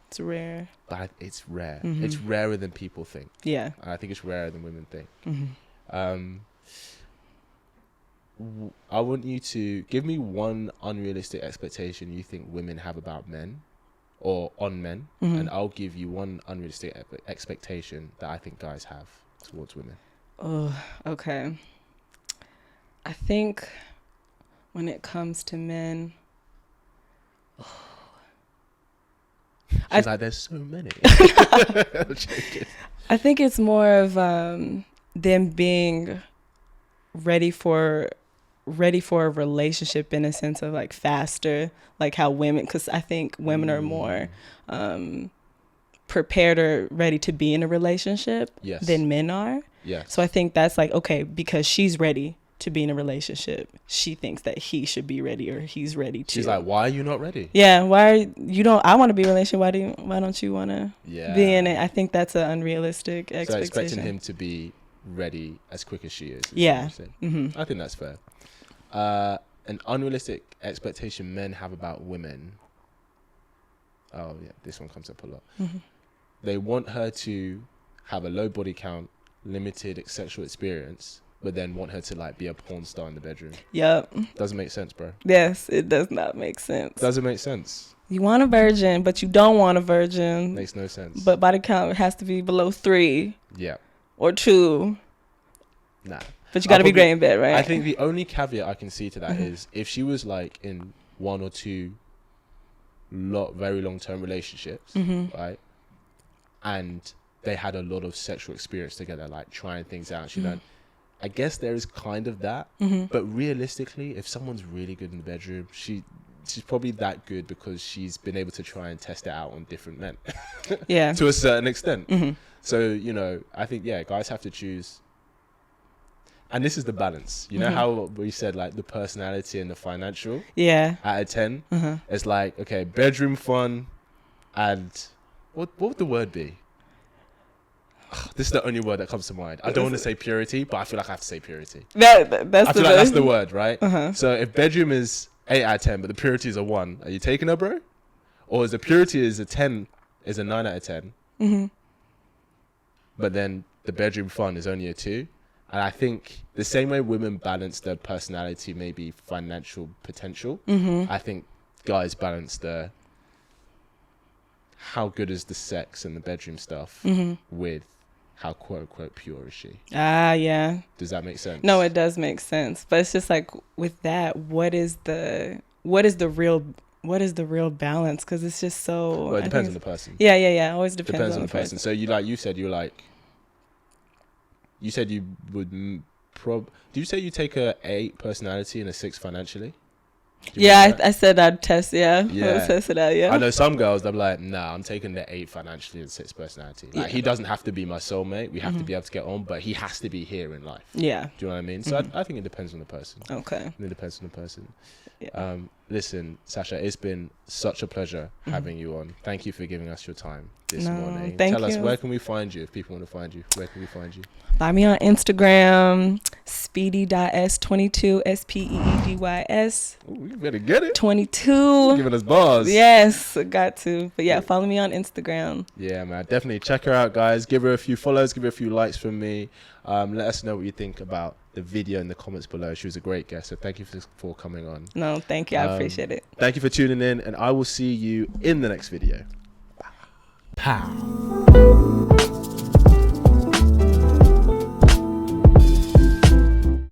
It's rare. But it's rare. It's rarer than people think. Yeah. I think it's rarer than women think. I want you to give me one unrealistic expectation you think women have about men or on men, and I'll give you one unrealistic expectation that I think guys have towards women. Oh, okay. I think when it comes to men, she's like, there's so many. I think it's more of them being ready for a relationship, in a sense of like faster, like how women, because I think women are more prepared or ready to be in a relationship than men are. Yes. So I think that's like, okay, because she's ready to be in a relationship, she thinks that he should be ready, or he's ready to. She's like, why are you not ready? Yeah, I want to be in a relationship, why don't you want to be in it? I think that's an unrealistic expectation. So expecting him to be ready as quick as she is. Yeah. I think that's fair. An unrealistic expectation men have about women. Oh yeah, this one comes up a lot. They want her to have a low body count, limited sexual experience, but then want her to like be a porn star in the bedroom. Yep. Doesn't make sense, bro. Yes, it does not make sense. Doesn't make sense. You want a virgin, but you don't want a virgin. Makes no sense. But body count has to be below 3. Yeah. Or 2. Nah. But you got to be great in bed, right? I think the only caveat I can see to that is if she was like in 1 or 2 very long-term relationships, right? And they had a lot of sexual experience together, like trying things out. She learned. I guess there is kind of that. But realistically, if someone's really good in the bedroom, she's probably that good because she's been able to try and test it out on different men. Yeah. To a certain extent. So, you know, I think, guys have to choose. And this is the balance. You know how we said, like, the personality and the financial? Yeah. Out of 10? It's like, okay, bedroom fun and... What would the word be? This is the only word that comes to mind. I don't want to say purity, but I feel like I have to say purity. That's the word, right? So if bedroom is 8 out of 10, but the purity is a 1, are you taking her, bro? Or is the purity is a 10, is a 9 out of 10? But then the bedroom fun is only a 2? And I think the same way women balance their personality, maybe financial potential, I think guys balance the how good is the sex and the bedroom stuff with how quote unquote pure is she? Yeah. Does that make sense? No, it does make sense. But it's just like with that, what is the real balance? Because it's just so. Well, it depends on the person. Yeah. It always depends on the person. So you said you would do you say you take a 8 personality and a 6 financially? Yeah, I said I'd test. Yeah. Yeah. Test it out. Yeah. I know some girls, they're like, nah, I'm taking the 8 financially and 6 personality. Like, he doesn't have to be my soulmate. We have to be able to get on, but he has to be here in life. Yeah. Do you know what I mean? So I think it depends on the person. Okay. It depends on the person. Yeah. Listen, Sasha, it's been such a pleasure having you on. Thank you for giving us your time this morning. Tell us, where can we find you? If people want to find you, where can we find you? Find me on Instagram, speedy.s22, SPEEDYS. Ooh, you better get it. 22. Giving us bars. Yes, got to. But yeah, follow me on Instagram. Yeah, man, definitely check her out, guys. Give her a few follows, give her a few likes from me. Let us know what you think about the video in the comments below. She was a great guest, so thank you for coming on. No, thank you. I appreciate it. Thank you for tuning in, and I will see you in the next video. Pow.